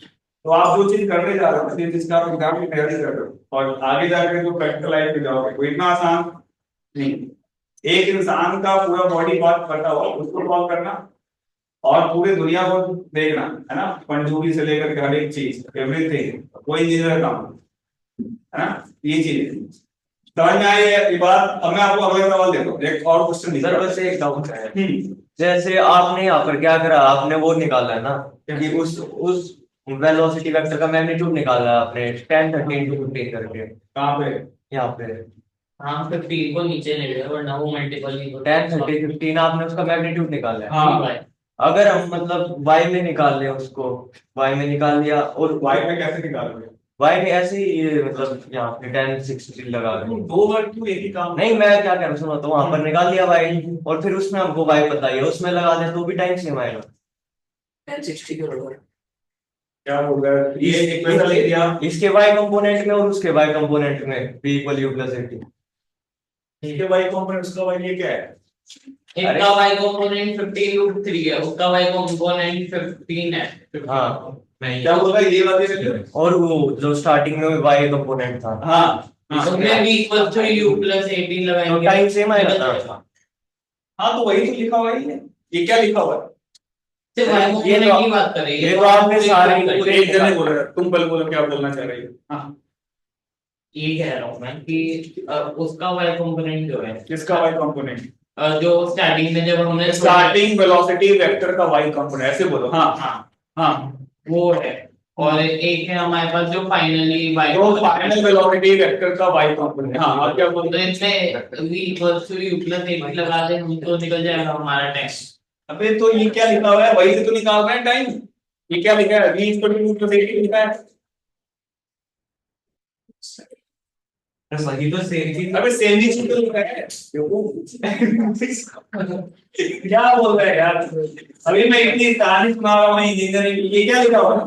तो आप जो चीज करने जा रहे हो, जिसका आप एग्जाम की तैयारी कर रहे हो और आगे जाकर जो प्रैक्टिकल लाइफ में जाओगे, वो इतना आसान नहीं। एक इंसान का पूरा बॉडी पार्ट पता हुआ, उसको सॉल्व करना और पूरी दुनिया को देखना, है ना, पनडुब्बी से लेकर के हर एक चीज, एवरीथिंग, कोई इंजीनियर काम है ना, ये चीज समझ में आई है ये बात? अब मैं आपको अगला सवाल देता हूँ, एक और क्वेश्चन। सर बस एक डाउट है, जैसे आपने यहाँ पर क्या करा, आपने वो निकाला है ना कि उस वेलोसिटी वेक्टर का मैग्नीट्यूड निकाला है आपने 10 13 15 करके। कहाँ पे? यहाँ पे हाँ 15 को नीचे ले गया वरना वो मल्टीपल नहीं 10 13 15 आपने उसका मैग्नीट्यूड निकाला है। हाँ, अगर हम मतलब y में निकाल लें उसको, y में निकाल लिया और वाई में कैसे निकालोगे? y में ऐसे ही मतलब यहाँ पे 10 16 लगा दें। दो वर्ड क्यों एक ही काम? नहीं मैं क्या कह रहा हूँ सुनो, तो वहां पर निकाल लिया y और फिर उसमें हमको y पता है, उसमें लगा दें तो भी टाइम सेम आएगा। 1060 के बराबर। क्या बोल रहा है? ये इक्वेशन ले दिया, इसके y कंपोनेंट में और उसके y कंपोनेंट में p = u + 80। इसके वाई कंपोनेंट, उसका वाई, ये क्या है? एक का y कंपोनेंट 15√3 है, उसका y कंपोनेंट 15 है। हाँ क्या बोल रहा है ये बात? और वो जो स्टार्टिंग में y कंपोनेंट था, हाँ उसमें v = u + 18 तो लगाएंगे, टाइम सेम आएगा ना। हाँ, तो वही तो लिखा हुआ ही है। ये क्या लिखा हुआ है? सिर्फ y कंपोनेंट की बात कर रही है। ये तो आपने सारे एक जने बोल रहे, तुम पहले बोलो क्या बोलना चाह रही हो? हाँ, ये कह रहा हूँ मैं कि उसका y कंपोनेंट जो है, किसका वाई कंपोनेंट? जो स्टार्टिंग में जब हमने स्टार्टिंग वेलोसिटी वेक्टर का वाई कंपोनेंट, ऐसे बोलो। हाँ हाँ हाँ, वो है, और एक है हमारे पास जो फाइनली y तो फाइनल वेलोसिटी वेक्टर का वाई कंपोनेंट। हाँ, आप क्या बोल तो रहे हैं? इसमें v = u + 80 लगा दे हम तो निकल जाएगा हमारा टेक्स्ट। अबे तो ये क्या लिखा हुआ है? वही से तो निकाल रहे हैं टाइम। ये क्या लिखा है? v = u + 80 लिखा है। वही तो सेम चीज। अबे सेम ही चीज तो लिखा है। क्या बोल रहे हैं यार? अभी मैं इतनी कहानी सुना रहा हूँ इंजीनियरिंग की, ये क्या लिखा हुआ है?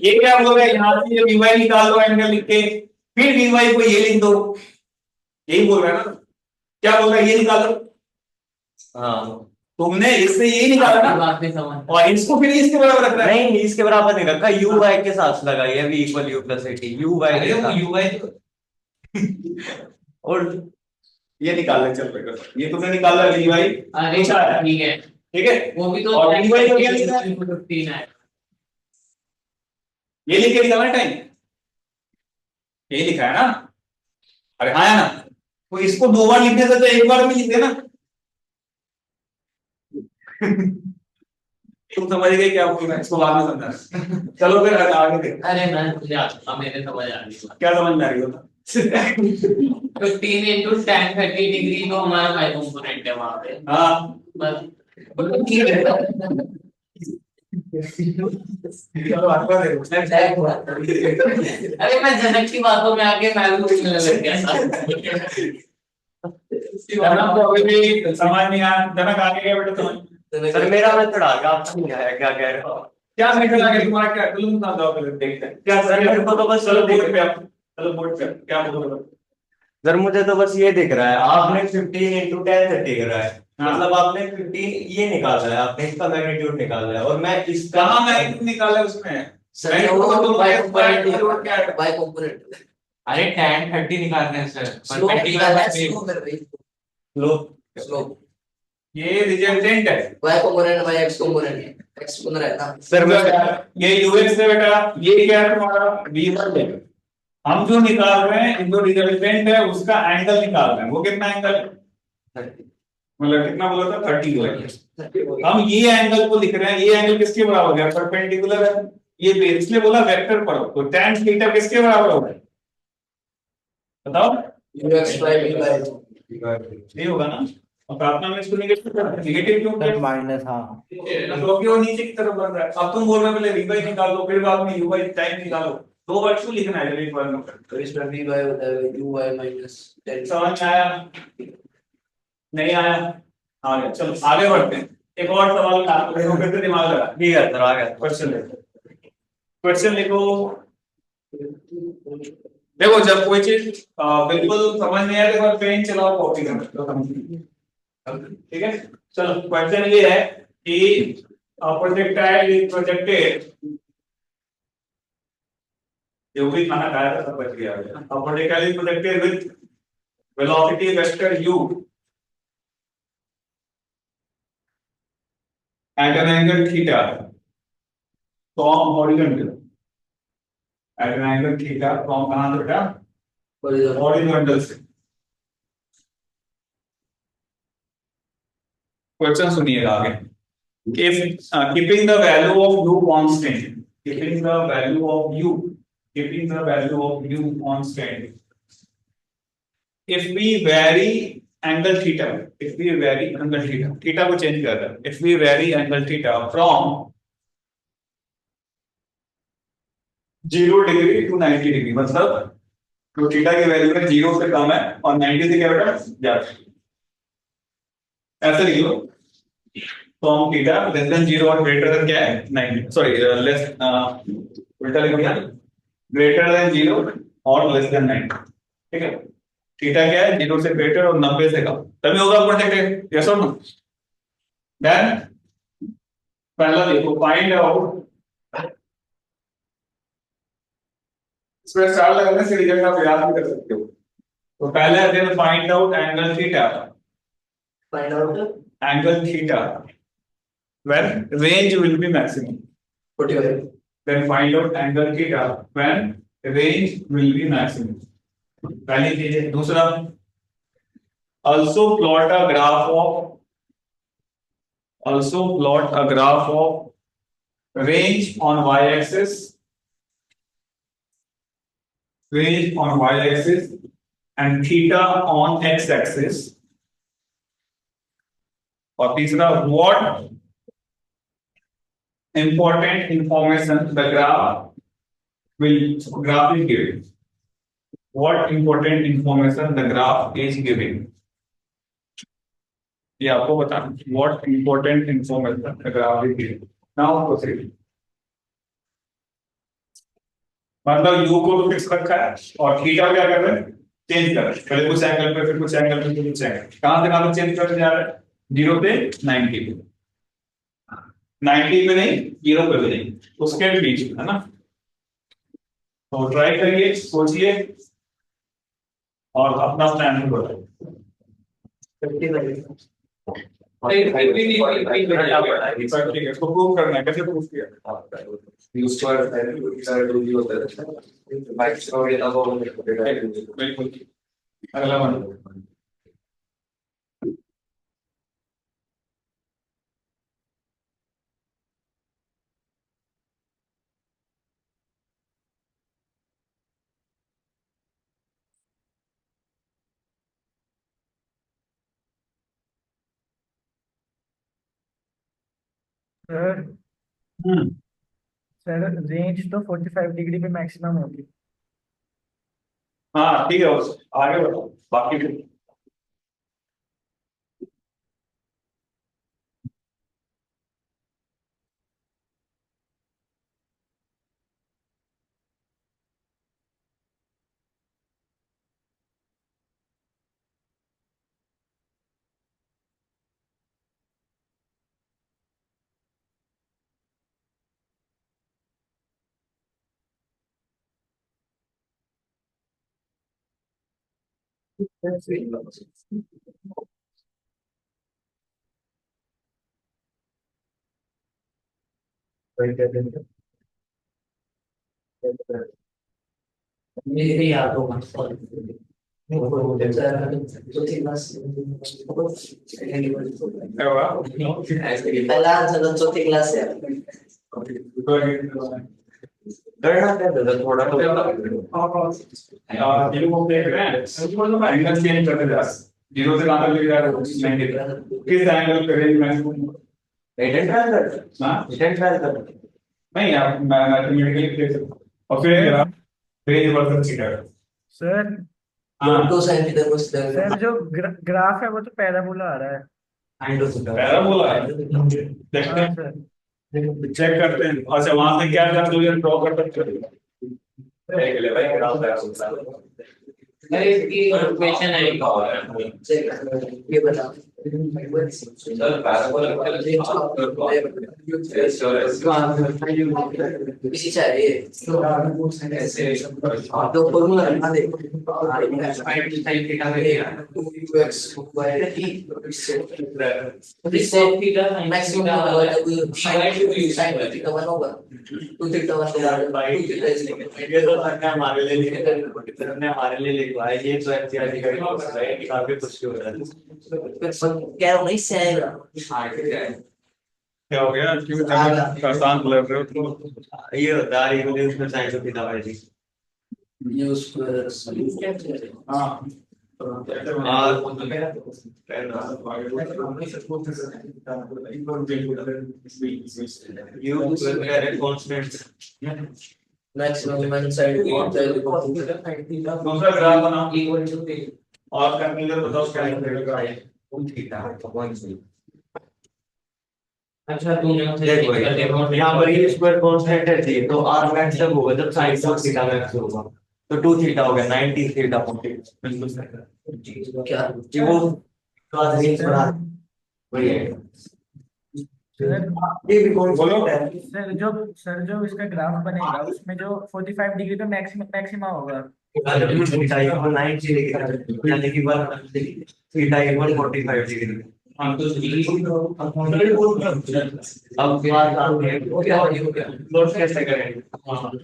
ये क्या बोल रहे हैं? यहाँ से वी वाई निकाल दो एंगल लिख के, फिर वी वाई को ये लिख दो, यही बोल रहा है ना? क्या बोल रहा है? ये निकाल दो। हाँ तुमने इससे यही निकाला ना, बात नहीं समझ। और इसको फिर इसके बराबर रख रहा है। नहीं इसके बराबर नहीं रखा, u y के साथ लगाइए, v = u + 80 u y अरे के वो साथ। UI तो और ये निकाल ले, चल बेटा, ये तुमने निकाला वी वाई, अरे अच्छा है। ठीक है, ठीक है, वो भी तो और वी वाई को क्या लिखा है? 15 है। ये लिख के निकालना टाइम, ये लिखा है ना? अरे हाँ है ना? तो इसको दो बार लिखने से तो एक बार में लिख देना। तुम समझ गए क्या बोल रहे हैं? इसको बाद में समझाना। चलो फिर आगे देखो, अरे मैं मुझे आता मेरे समझ आ रही है। क्या समझ में आ रही हो? 15 × 10 30 डिग्री तो हमारा y कंपोनेंट है वहां पे, हाँ, बस ठीक है। चलो आगे देखो। अरे मैं जनक की बातों में आके मैं भी बोलने लग गया था। जनक को अभी भी समझ नहीं आया। जनक आगे गया बेटा समझ। सर मेरा मेथड आ गया, आपको नहीं आया, क्या कह रहे हो? क्या मेथड आगे तुम्हारा? क्या तुम बता दो, पहले देखते हैं क्या। सर मेरे को तो बस चलो बोर्ड पे आप, चलो बोर्ड पे क्या बोलो? सर मुझे तो बस ये दिख रहा है, आपने 15 × 10 30 करा है, हाँ। मतलब आपने 15 ये निकाला है, आपने इसका मैग्नीट्यूड निकाला है, और मैं इसका कहाँ मैग्नीट्यूड निकाला उसमें? सर मैं वो तो y कंपोनेंट क्या है? y कंपोनेंट अरे 10 30 निकालना है सर, स्लोप perpendicular निकालना है, पे- स्लोप मेरे भाई, लो स्लोप ये रिजल्टेंट है। y component y x component है, x बन रहा है ना सर मैं ये यूएक्स है बेटा, ये क्या है तुम्हारा? v1 है। हम जो निकाल रहे हैं, जो रिजल्टेंट है उसका एंगल निकाल रहे हैं। वो कितना एंगल है? मतलब कितना बोला था? 30 है। हम ये एंगल को लिख रहे हैं, ये एंगल किसके बराबर है? परपेंडिकुलर है। ये बेस, इसलिए बोला वेक्टर पढ़ो। तो tan थीटा किसके बराबर होगा बताओ? ये होगा ना। और प्रार्थना में इसको नेगेटिव क्यों सर किया? माइनस, हाँ। क्योंकि वो नीचे की तरफ बन रहा है। अब तुम बोल रहे हो पहले v निकालो, फिर बाद में u टाइम निकालो। दो बार क्यों लिखना है एक बार में? तो इसमें v y होता है u y माइनस 10। समझ में आया? नहीं आया? आ गया। चलो आगे बढ़ते हैं। एक और सवाल का फिर से दिमाग लगा। ठीक है सर, आ गया। क्वेश्चन लिखो, क्वेश्चन लिखो। देखो जब कोई चीज बिल्कुल समझ नहीं आए तो एक बार पेन चलाओ, कॉपी कर। ठीक है, चलो क्वेश्चन ये है कि प्रोजेक्टाइल इज प्रोजेक्टेड, जो भी खाना खाया था सब बच गया। Projectile is projected with velocity vector u at an angle theta from horizontal, at an angle theta from कहां से बेटा? horizontal से। क्वेश्चन सुनिएगा आगे। If keeping the value of u constant, keeping the value of u, keeping the value of u constant, if we vary angle theta, if we vary angle theta, theta को change कर रहा है, if we vary angle theta from 0 degree to 90 degree, मतलब तो थीटा की वैल्यू में 0 से कम है और 90 से क्या बेटा ज्यादा है। ऐसे लिख लो, फ्रॉम थीटा लेस देन 0 और ग्रेटर देन क्या है 90, सॉरी लेस उल्टा लिख दिया, ग्रेटर देन 0 और लेस देन 90। ठीक है, थीटा क्या है 0 से ग्रेटर और 90 से कम, तभी होगा प्रोजेक्टेड। यस और नो? देन पहला देखो, फाइंड आउट, इसमें स्टार लगाने से रिजल्ट आप याद भी कर सकते हो। तो पहले then find out angle theta, find out angle theta when range will be maximum. 45। Then find out angle theta when range will be maximum. पहली चीज है। दूसरा, also plot a graph of range on y-axis, range on y-axis and theta on x-axis. और तीसरा, what important information the graph is giving, what important information the graph is giving, ये आपको बताना, what important information the graph is giving. Now proceed. मतलब u को तो फिक्स रखा है और थीटा क्या कर रहे हैं, चेंज कर रहे हैं, पहले कुछ एंगल पे फिर कुछ एंगल पे फिर कुछ एंगल, कहां से कहां तक चेंज करते जा रहे हैं? 0 से 90 पे, 90 पे नहीं 0 पे भी नहीं, उसके बीच में, है ना? तो ट्राई करिए, सोचिए और अपना प्लान बताइए। इसको प्रूव करना है, कैसे प्रूव किया? बिल्कुल। अगला वन, सर सर रेंज तो 45 डिग्री पे मैक्सिमम होगी। हाँ ठीक है, आगे बताओ बाकी फिर। मेरे याद होगा। पहला आंसर चौथी क्लास है करना क्या था थोड़ा तो ये लोग देख रहे हैं एंगल चेंज करने जा रहे हैं 0 से कहां तक ले जा रहे हैं 90 किस एंगल पे रेंज मैक्सिमम हिडन ट्रायल कर हां हिडन ट्रायल कर नहीं आप मैथमेटिकली देख सकते हो और फिर रेंज वर्सेस थीटा सर हां तो साइन थीटा को सर जो ग्राफ है वो तो पैराबोला आ रहा है। साइन ऑफ थीटा पैराबोला है देखते हाँ हैं सर चेक करते हैं अच्छा वहां से क्या कंक्लूजन ड्रॉ कर सकते हैं देख ले भाई ग्राफ है अरे इसकी इक्वेशन है ये बता सर पैराबोला इसी चाहिए ऐसे तो फॉर्मूला बना दे साइन थीटा में क्या है 2x स्क्वायर e इससे थीटा मैक्सिमम साइन थीटा 1 होगा 2 थीटा 1 होगा 2 थीटा ये तो हमारे लिए लिखवाया ये तो एनसीईआरटी का कोर्स है काफी कुछ हो रहा है क्या नहीं से आएगा क्या हो गया क्यों आसान बोल रहे हो तुम ये होता है इक्वल्स में sine of theta by g u square हां यू स्क्वायर है कांस्टेंट मैक्सिमम वन साइड दूसरा ग्राफ बनाओ और कंक्लूजन बताओ क्या निकलेगा थीटा अपॉन सी अच्छा तूने देखो यहाँ पर ये स्क्वायर कांस्टेंट है जी तो r मैक्स तब होगा जब sin ऑफ थीटा मैक्स होगा तो 2 थीटा हो गया 90 थीटा 40 बिल्कुल सही क्या जी वो क्लास रेंज बना बढ़िया है ये भी कौन बोलो सर जो इसका ग्राफ बनेगा उसमें जो 45 डिग्री पे मैक्सिमा होगा। थीटा इक्वल 90 डिग्री यानी कि 1 थीटा इक्वल 45 डिग्री हां तो अब बात आती है क्या लोड कैसे करेंगे हां तो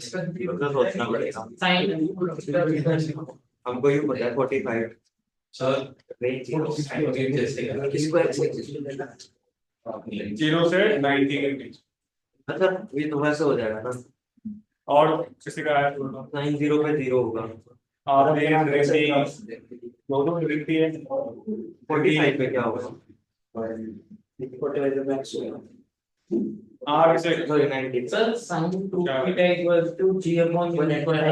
सोचना पड़ेगा साइन हमको ये पता है 45 सर रेंज स्क्वायर से 0 से 90 के बीच अच्छा ये तो वैसे हो जाएगा ना और किसी का है साइन 0 पे 0 होगा और रेंज रेंज दोनों रिलेटिव है 45 पे क्या होगा हां इसे sorry 90 sir sin 2 theta equals to g upon u square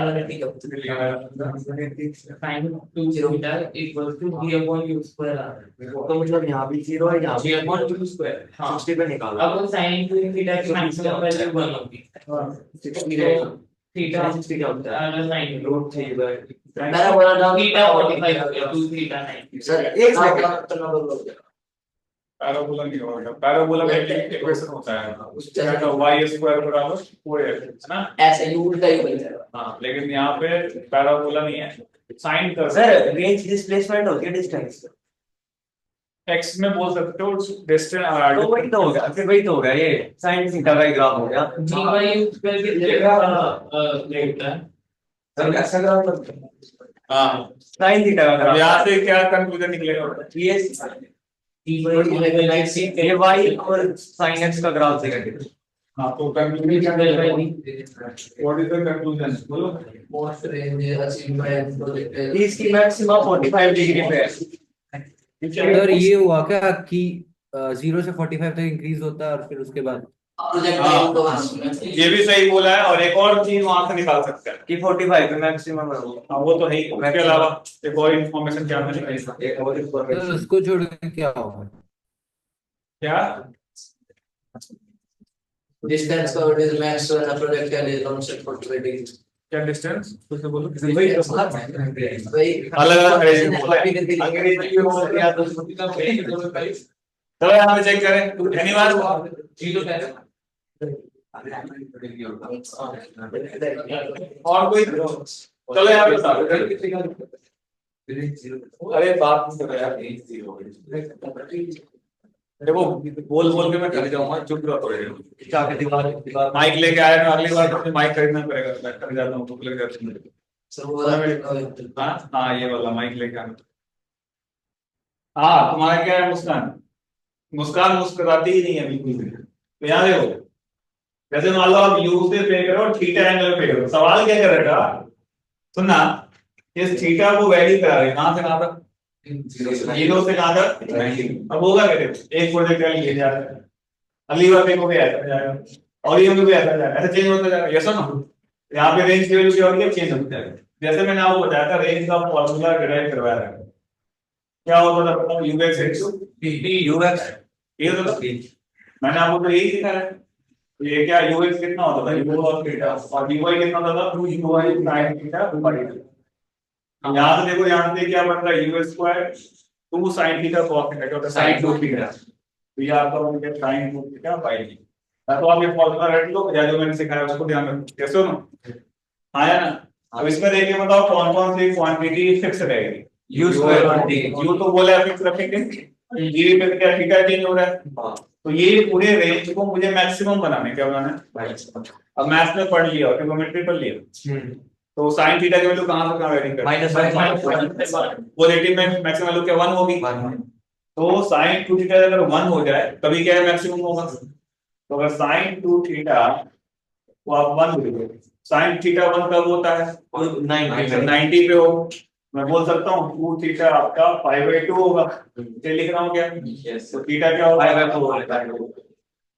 sin 2 theta equals to g upon u square तो मतलब यहाँ भी 0 है यहाँ g upon u square हाँ 60 पे निकालो अब sin 2 theta की मैक्सिमम वैल्यू 1 होगी थीटा 60 क्या होता है sin रूट 3 बाय मेरा बोला था थीटा 45 हो गया 2 theta 9 सर एक सेकंड नंबर हो गया पैराबोला नहीं होगा पैराबोला का इक्वेशन होता है तो y स्क्वायर बराबर 4x है ना ऐसे ही उल्टा ही बन जाएगा हां लेकिन यहाँ पे पैराबोला नहीं है साइन कर सर रेंज डिस्प्लेसमेंट हो गया डिस्टेंस x में बोल सकते हो डिस्टेंस तो वही तो हो गया फिर वही तो हो गया ये sin थीटा का ग्राफ हो गया g by u square की जगह लिखता है सर ऐसा ग्राफ हां sin थीटा का ग्राफ यहाँ से क्या कंक्लूजन निकलेगा ये g by u ये y और sin x का ग्राफ देगा हाँ तो conclusion what is the conclusion बोलो most range achieve by project इसकी मैक्सिमम 45 डिग्री पे है सर ये हुआ क्या कि 0 से 45 तक इंक्रीज होता है और फिर उसके बाद प्रोजेक्ट ये भी सही बोला है और एक और चीज वहां से निकाल सकते हैं कि 45 पे मैक्सिमम है वो हाँ वो तो है ही उसके अलावा एक और इन्फॉर्मेशन क्या मिलेगी एक और सर इंफॉर्मेशन उसको छोड़ के क्या होगा क्या distance covered is max when a projectile is launched at 45 degrees क्या डिस्टेंस फिर से बोलो वही अलग अलग अंग्रेजी में बोल दिया तो चलो यहाँ पे चेक करें धन्यवाद जीरो और कोई चलो यहाँ पे बताओ अरे बात नहीं कर रहा यार देखो बोल बोल के मैं कर जाऊंगा चुप रहो थोड़े जाके दीवार माइक लेके आया मैं अगली बार तो माइक खरीदना पड़ेगा मैं कर जाता हूँ भूख लग जाती है सर वो वाला हाँ हाँ, ये वाला माइक लेके आना। हाँ, तुम्हारा क्या है मुस्कान? मुस्कान मुस्कुराती ही नहीं है बिल्कुल भी। तो यहाँ देखो, जैसे मान लो आप यू से पे करो और थीटा एंगल पे करो, सवाल क्या करेगा? सुनना, इस थीटा को वैल्यू करा रहे कहां से कहां तक? 0 से कहां तक? 90। अब होगा क्या? एक प्रोजेक्टाइल ये जा रहा है, अगली बार देखो भी ऐसा जाएगा, और ये भी ऐसा जाएगा, ऐसा चेंज होता जाएगा। यस और नो? यहाँ पे रेंज की वैल्यू क्या होगी? चेंज होता जाएगा। जैसे मैंने आपको बताया था, रेंज का फॉर्मूला डिराइव करवाया था, क्या होता था बताओ? यूएक्स इनटू यूएक्स ये होता था। मैंने आपको तो यही सिखाया है। तो ये क्या यूएक्स कितना होता था? यू और थीटा, और यूवाई कितना होता था? 2 sin थीटा बाई थीटा। यहाँ से देखो, यहाँ से क्या बन रहा है? UX square 2 sin theta cos theta, क्या होता है? sin 2 theta. तो ये आपका बन गया sin 2 थीटा बाई थीटा। तो आप ये फॉर्मूला रट लो, या जो मैंने सिखाया उसको ध्यान रखो। कैसे हो ना? आया ना? अब इसमें देखिए, बताओ कौन कौन सी क्वांटिटी फिक्स रहेगी? यू स्क्वायर यू तो बोला फिक्स रखेंगे, जी पे क्या थीटा चेंज हो रहा है। तो ये पूरे रेंज को मुझे मैक्सिमम बनाने, क्या बनाना है? अब मैथ्स में पढ़ लिया और ट्रिग्नोमेट्री पढ़ लिया, तो sin थीटा की वैल्यू कहां से कहां वेरी कर? पॉजिटिव में मैक्सिमम वैल्यू क्या 1 होगी। तो sin 2 थीटा अगर 1 हो जाए तभी क्या है? मैक्सिमम होगा। तो अगर sin 2 थीटा वो आप 1 लिखोगे, sin थीटा 1 कब होता है? 90 पे हो। मैं बोल सकता हूँ 2 थीटा आपका 5/2 होगा। ये लिख रहा हूँ क्या? तो थीटा क्या होगा? 5/2,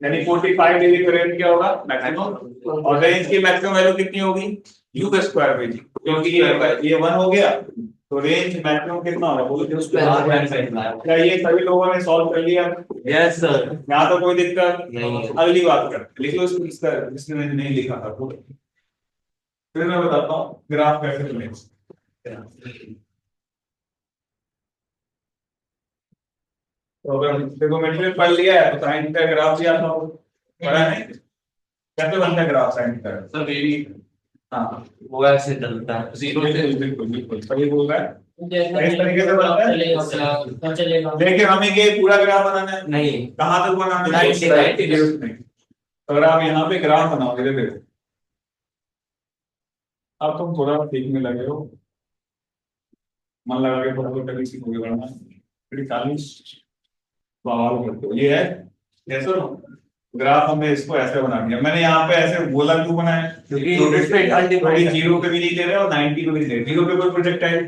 यानी 45 डिग्री का रेंज क्या होगा? मैक्सिमम। और रेंज की मैक्सिमम वैल्यू कितनी होगी? यू का स्क्वायर पे जी, क्योंकि ये 1 हो गया, तो रेंज मैक्सिमम कितना होगा? बोलो। क्या ये सभी लोगों ने सॉल्व कर लिया? Yes sir. यहाँ तो कोई दिक्कत नहीं। अगली बात कर लिख लो इसका, जिसने मैंने नहीं लिखा था वो। फिर मैं बताता हूँ ग्राफ कैसे बनेगा। तो अगर ट्रिग्नोमेट्री पढ़ लिया है तो साइन का ग्राफ भी आता होगा, पढ़ा नहीं? कैसे बनता है ग्राफ साइन का? सर वेरी हाँ, वो ऐसे चलता है। 0 से बिल्कुल बिल्कुल सही बोल रहा है। जैसे इस तरीके से बनता है। चलेगा। लेकिन हमें ये पूरा ग्राफ बनाना है, नहीं, कहाँ तक बनाना है? 90 अगर आप यहाँ पे ग्राफ बनाओगे, देखो अब तुम थोड़ा सीखने लगे हो, मन लगा के थोड़ा थोड़ा कभी सीखोगे, वरना फिर 40 सवाल करते हो। ये है जैसे ग्राफ, हमने इसको ऐसे बना दिया। मैंने यहाँ पे ऐसे बोला क्यों बनाया? क्योंकि 0 पे भी नहीं दे रहे और 90 पे भी नहीं दे रहे। 0 पे कोई प्रोजेक्टाइल,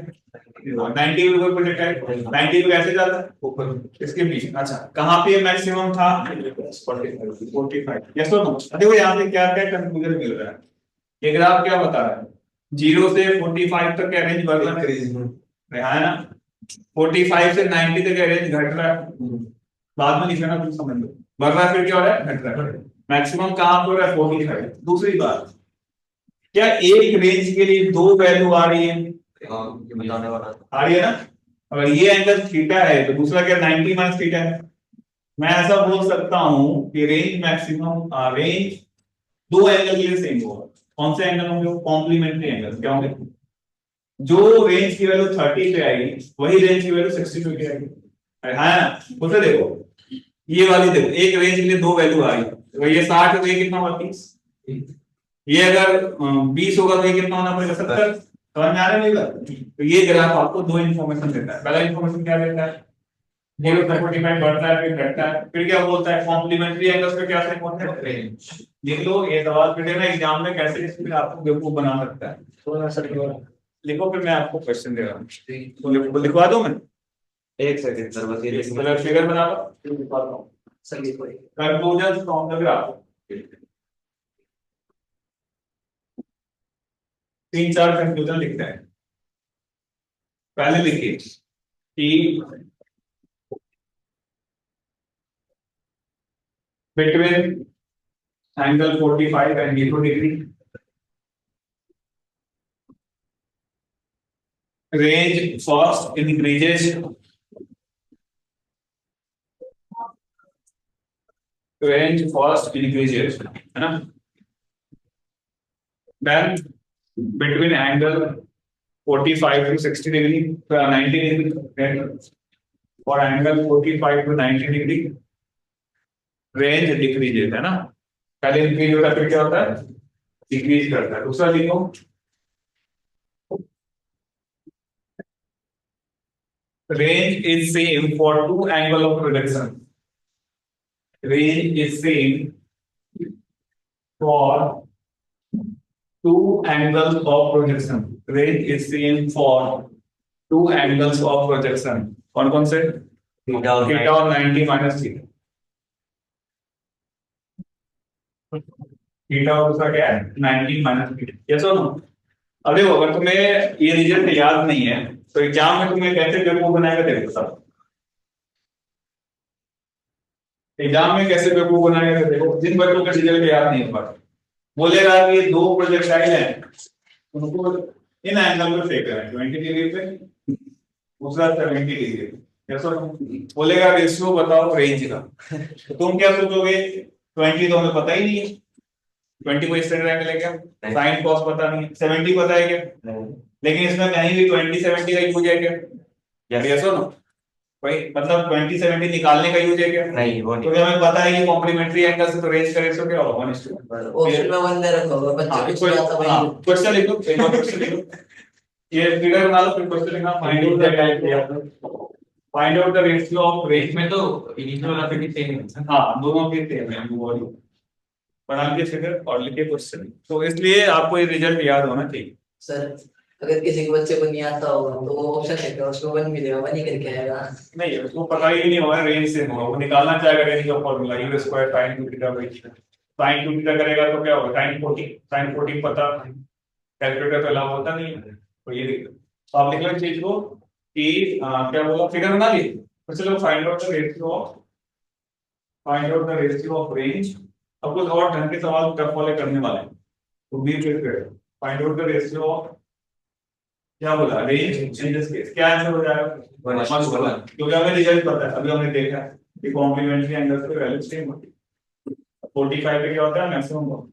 90 पे कोई प्रोजेक्टाइल, 90 पे कैसे जाता है? ऊपर इसके पीछे। अच्छा, कहाँ पे मैक्सिमम था? 45। यस और नो? देखो यहाँ पे क्या क्या कंफ्यूजन मिल रहा है। ये ग्राफ क्या बता रहा है? 0 से 45 तक का रेंज बढ़ रहा है ना, 45 से 90 तक का रेंज घट रहा है। बाद में लिखना, तुम समझ लो। बढ़ रहा है, फिर क्या हो रहा है? घट रहा है। मैक्सिमम कहाँ पे हो रहा है? 45। दूसरी बात, क्या एक रेंज के लिए 2 वैल्यू आ रही है? बताने वाला आ रही है ना? अगर ये एंगल थीटा है तो दूसरा क्या 90 माइनस थीटा है। मैं ऐसा बोल सकता हूं कि रेंज मैक्सिमम रेंज 2 एंगल के लिए सेम होगा। कौन से एंगल होंगे? Complementary angle. क्या होंगे? जो रेंज की वैल्यू 30 पे आएगी वही रेंज की वैल्यू 62 पे आएगी। हाँ, उसे देखो, ये वाली देखो, एक रेंज के लिए 2 वैल्यू आ रही है, तो ये 60 है तो ये कितना होगा? 30। ये अगर 20 होगा तो ये कितना होना पड़ेगा? 70। समझ में आ रहा है? तो ये ग्राफ आपको 2 इन्फॉर्मेशन देता है। पहला इन्फॉर्मेशन क्या देता है? 0 से 45 बढ़ता है, फिर घटता है, फिर क्या बोलता है? कॉम्प्लीमेंट्री एंगल्स पे क्या से बोलते हैं? रेंज। लिख लो, ये सवाल फिर ना एग्जाम में कैसे इसमें आपको बेवकूफ बना सकता है। थोड़ा सा लिखो, फिर मैं आपको क्वेश्चन दे रहा हूँ, तो लिखवा दूं मैं? एक सेकंड सर, बस ये फिगर बना लो, लिखवाता हूँ। Conclusion from the graph. 3-4 conclusion लिखते हैं। पहले लिखिए कि between angle 45 and 0 degree range first increases है ना, then between angle 45 to 60 degree 90 degree और angle 45 to 90 degree range decreases है ना। पहले इंक्रीज होता है, फिर क्या होता है? डिक्रीज करता है। दूसरा लिखो, range is same for two angle of projection. Range is same for two angles of projection. Range is same for two angles of projection. कौन कौन से? थीटा और थीटा और 90 माइनस थीटा. थीटा और दूसरा क्या है? 90 माइनस थीटा. ये सुनो. अब देखो अगर तुम्हें ये रिजल्ट याद नहीं है तो एग्जाम में तुम्हें कैसे बेवकूफ बनाएगा देखो सब. एग्जाम में कैसे बेवकूफ बनाएगा देखो. जिन बच्चों का रिजल्ट याद नहीं होगा बोलेगा कि ये दो प्रोजेक्टाइल हैं उनको इन एंगल पे फेंक रहे हैं 20 डिग्री पे, दूसरा 70 डिग्री पे. कैसा बोलेगा रेशियो बताओ रेंज का. तो तुम क्या सोचोगे 20 तो हमें पता ही नहीं है. 20 को स्टैंडर्ड एंगल है क्या? साइन कॉस पता नहीं है. 70 पता है क्या? लेकिन इसमें कहीं भी 20 70 का यूज है क्या? यस और नो भाई. मतलब 20 70 निकालने का यूज है क्या? नहीं वो नहीं. क्योंकि हमें पता है कि कॉम्प्लीमेंट्री एंगल से तो रेंज का रेशियो क्या होगा 1:1. ऑप्शन में 1 दे रखा होगा बच्चे कुछ नहीं आता भाई. क्वेश्चन लिखो. एक और क्वेश्चन लिखो. ये फिगर बना लो फिर क्वेश्चन लिखना. Find out the ratio of range. इसमें तो इनिशियल वेलोसिटी सेम है. हाँ दोनों के सेम है. वो बना के फिगर और लिखे क्वेश्चन. तो इसलिए आपको ये रिजल्ट याद होना चाहिए. सर अगर किसी के बच्चे को नहीं आता होगा तो वो ऑप्शन देगा उसको 1 मिलेगा 1 ही करके आएगा. नहीं उसको पता ही नहीं होगा रेंज से होगा. वो निकालना चाहेगा रेंज का formula u square sin 2 theta by theta. sin 2 theta करेगा तो क्या होगा sin 40 पता कैलकुलेटर पे अलाउ होता नहीं है. तो ये देखो आप लिख लो इस चीज को कि क्या बोला फिगर बना ली. तो चलो find out the ratio of range. अब कुछ और ढंग के सवाल टफ वाले करने वाले हैं तो be prepared. Find out the ratio of क्या बोला रेंज इन दिस केस. क्या आंसर हो जाएगा? 1:1. क्योंकि हमें रिजल्ट पता है. अभी हमने देखा कि कॉम्प्लीमेंट्री एंगल्स पे वैल्यू सेम होती है. 45 पे क्या होता है मैक्सिमम.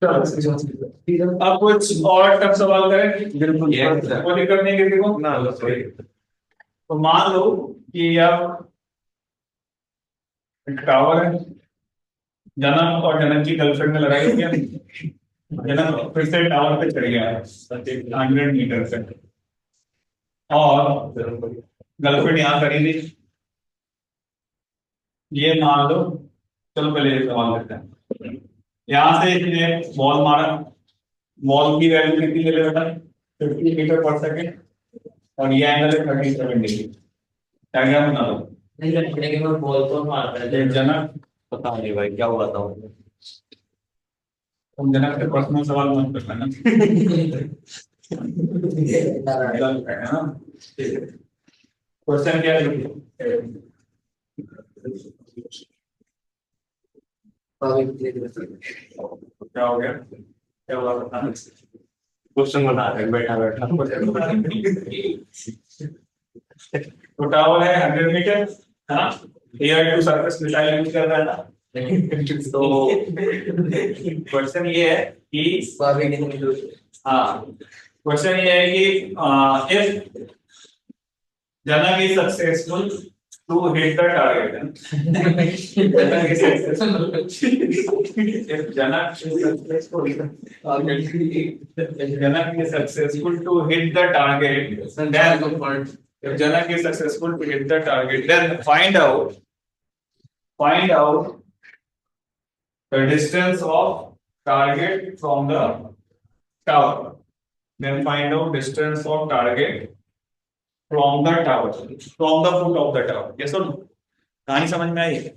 अब कुछ और टफ सवाल करें. बिल्कुल कोई दिक्कत नहीं किसी को ना. तो मान लो कि अब एक टावर है. जनक और जनक की गर्लफ्रेंड में लड़ाई हो गया. जनक फिर से टावर पे चढ़ गया है 100 मीटर से और गर्लफ्रेंड यहाँ खड़ी थी. ये मान लो. चलो पहले ये सवाल करते हैं. यहाँ से इसने बॉल मारा. बॉल की वैल्यू कितनी ले लेगा? 50 मीटर पर सेकेंड और ये एंगल है 37 डिग्री. डायग्राम बना लो. नहीं रखने के बाद बॉल तो मारता है. जनक पता नहीं भाई क्या हुआ था. तुम जनक से पर्सनल सवाल मत करना. क्वेश्चन क्या है? क्या हो गया? क्या हुआ? क्वेश्चन बना रहे बैठा बैठा. तो टावर है 100 मीटर है ना. Air to surface missile use कर रहा है ना. तो क्वेश्चन ये है कि हाँ क्वेश्चन ये है कि if Janak is successful to hit the target. If Janak is successful to hit the target, then if Janak is successful to hit the target, then find out the distance of target from the tower. Then find out distance of target from the tower, from the foot of the tower. Yes or no? कहानी समझ में आई?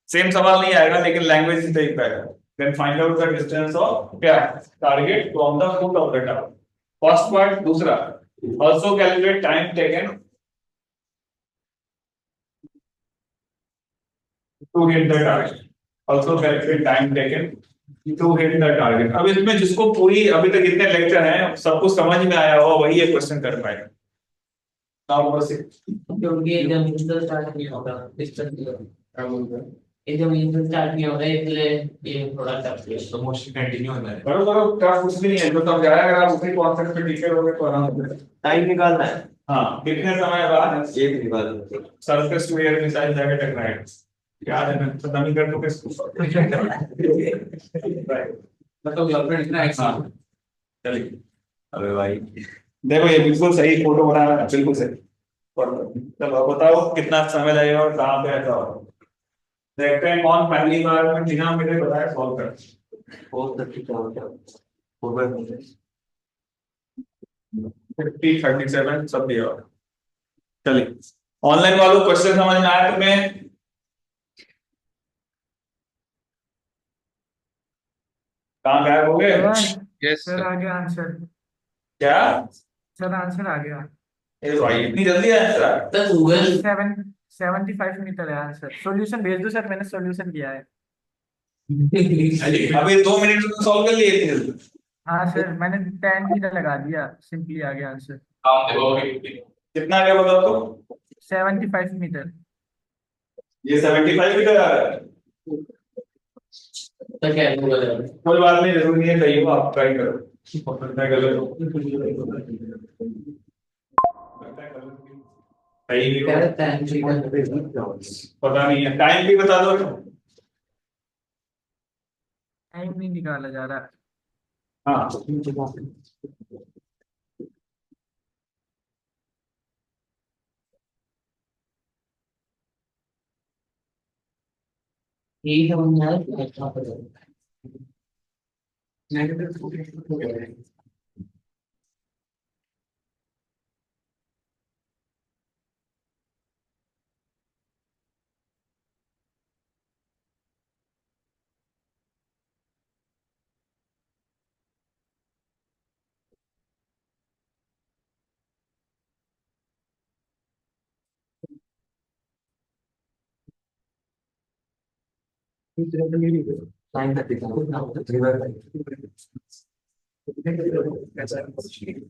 सेम सवाल नहीं आएगा लेकिन लैंग्वेज से देख पाएगा. Then find out the distance of क्या target from the foot of the tower. First part. दूसरा also calculate time taken to hit the target. Also calculate time taken to hit the target. अब इसमें जिसको पूरी अभी तक इतने लेक्चर हैं सब कुछ समझ में आया हो वही ये क्वेश्चन कर पाएगा. क्योंकि जब इंटर स्टार्ट नहीं होगा डिस्टेंस ये जमीन से स्टार्ट नहीं हो रहा है इसलिए ये थोड़ा टफ है। तो मोशन कंटिन्यू होना है। करो करो, क्या कुछ भी नहीं है, जो तब जाएगा अगर आप उसी कॉन्सेप्ट पे टीचर हो गए तो आराम से। टाइम निकालना है, हाँ, कितने समय बाद ये भी निकालना है। सरफेस टू एयर मिसाइल जाके टकराएगा, क्या है ना, खत्म ही कर दो इसको। मतलब गर्लफ्रेंड इतना हाँ, चलिए अबे भाई देखो ये बिल्कुल सही फोटो बना रहा है, बिल्कुल सही। चलो अब बताओ कितना समय लगेगा और कहाँ पे ऐसा होगा। देखते हैं कौन पहली बार में बिना मेरे बताए सॉल्व कर। बहुत अच्छी काम किया। 4/4 50, 37 सब दिया हुआ है। चलिए ऑनलाइन वालों क्वेश्चन समझ में आया तुम्हें? कहाँ गायब हो गए? Yes, sir sir. आ गया आंसर। क्या सर आंसर आ गया। ये भाई इतनी जल्दी आंसर? तो गूगल 75 मीटर है आंसर। सॉल्यूशन भेज दो सर, मैंने सॉल्यूशन किया है। अभी 2 मिनट में सॉल्व कर लिए इतनी जल्दी? हाँ सर, मैंने 10 मीटर लगा दिया, सिंपली आ गया आंसर। कितना गया बताओ तो? 75 मीटर। ये 75 मीटर आ रहा है। तो क्या गूगल है? कोई बात नहीं, जरूरी नहीं है सही हो, आप ट्राई करो। मैं गलत हूँ। सही भी क्या हो, रहता है? पता नहीं है, टाइम भी बता दो। टाइम नहीं निकाला जा रहा। हाँ यही समझ में आया कि अच्छा पता है।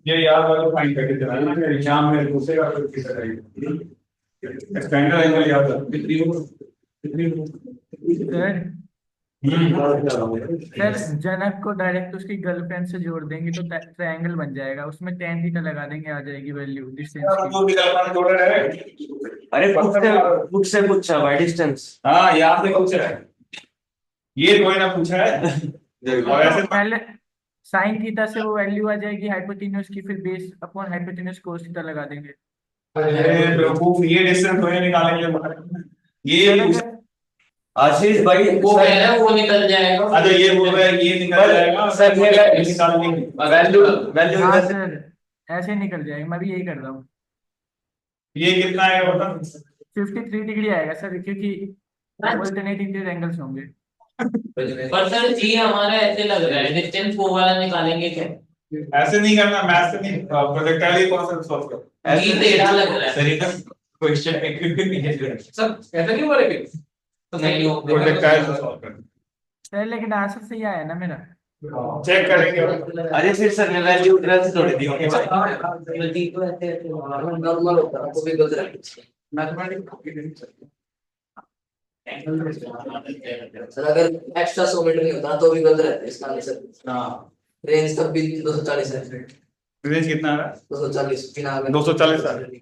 ये याद वाला फाइन करके चलाना है, एग्जाम में पूछेगा तो किस तरह स्टैंडर्ड एंगल याद रखो। सर जनक को डायरेक्ट उसकी गर्लफ्रेंड से जोड़ देंगे तो ट्रायंगल बन जाएगा, उसमें 10 थीटा लगा देंगे, आ जाएगी वैल्यू डिस्टेंस की। जो भी कल्पना जोड़ रहे हैं। अरे बुक से पूछा भाई डिस्टेंस। हाँ यहाँ से पूछा है, ये कोई ना पूछा है। और ऐसे पहले साइन थीटा से वो वैल्यू आ जाएगी हाइपोटेन्यूज की, फिर base upon hypotenuse cos theta लगा देंगे। अरे बेवकूफ, ये डिस्टेंस थोड़ी निकालेंगे। ये आशीष भाई वो कह रहा है वो निकल जाएगा। अच्छा ये बोल रहा है ये निकल जाएगा सर ये निकालेंगे। वैल्यू वैल्यू हाँ सर, ऐसे निकल जाएगा, मैं भी यही कर रहा हूँ। ये कितना आएगा बता? 53 डिग्री आएगा सर, क्योंकि अल्टरनेटिंग एंगल्स होंगे। पर सर जी हमारा ऐसे लग रहा है डिस्टेंस वो वाला निकालेंगे क्या? ऐसे नहीं करना, मैथ से नहीं, प्रोजेक्टाइल ही कॉन्सेप्ट सॉल्व कर। जी टेढ़ा लग रहा है। सर ये क्वेश्चन सर ऐसा क्यों बोले फिर? तो नहीं हो प्रोजेक्टाइल से सॉल्व कर, सर लेकिन आंसर सही आया ना मेरा। चेक करेंगे। अरे फिर सर ने वैल्यू उधर से थोड़ी दी होगी भाई। गलती तो ऐसे नॉर्मल होता है तो भी गलत रहता है। सर अगर एक्स्ट्रा 100 मीटर नहीं होता तो भी गलत रहता है इसका आंसर। हाँ रेंज तब भी 240 है। रेंज कितना आ रहा है? 240 बिना 240 आ रहा है।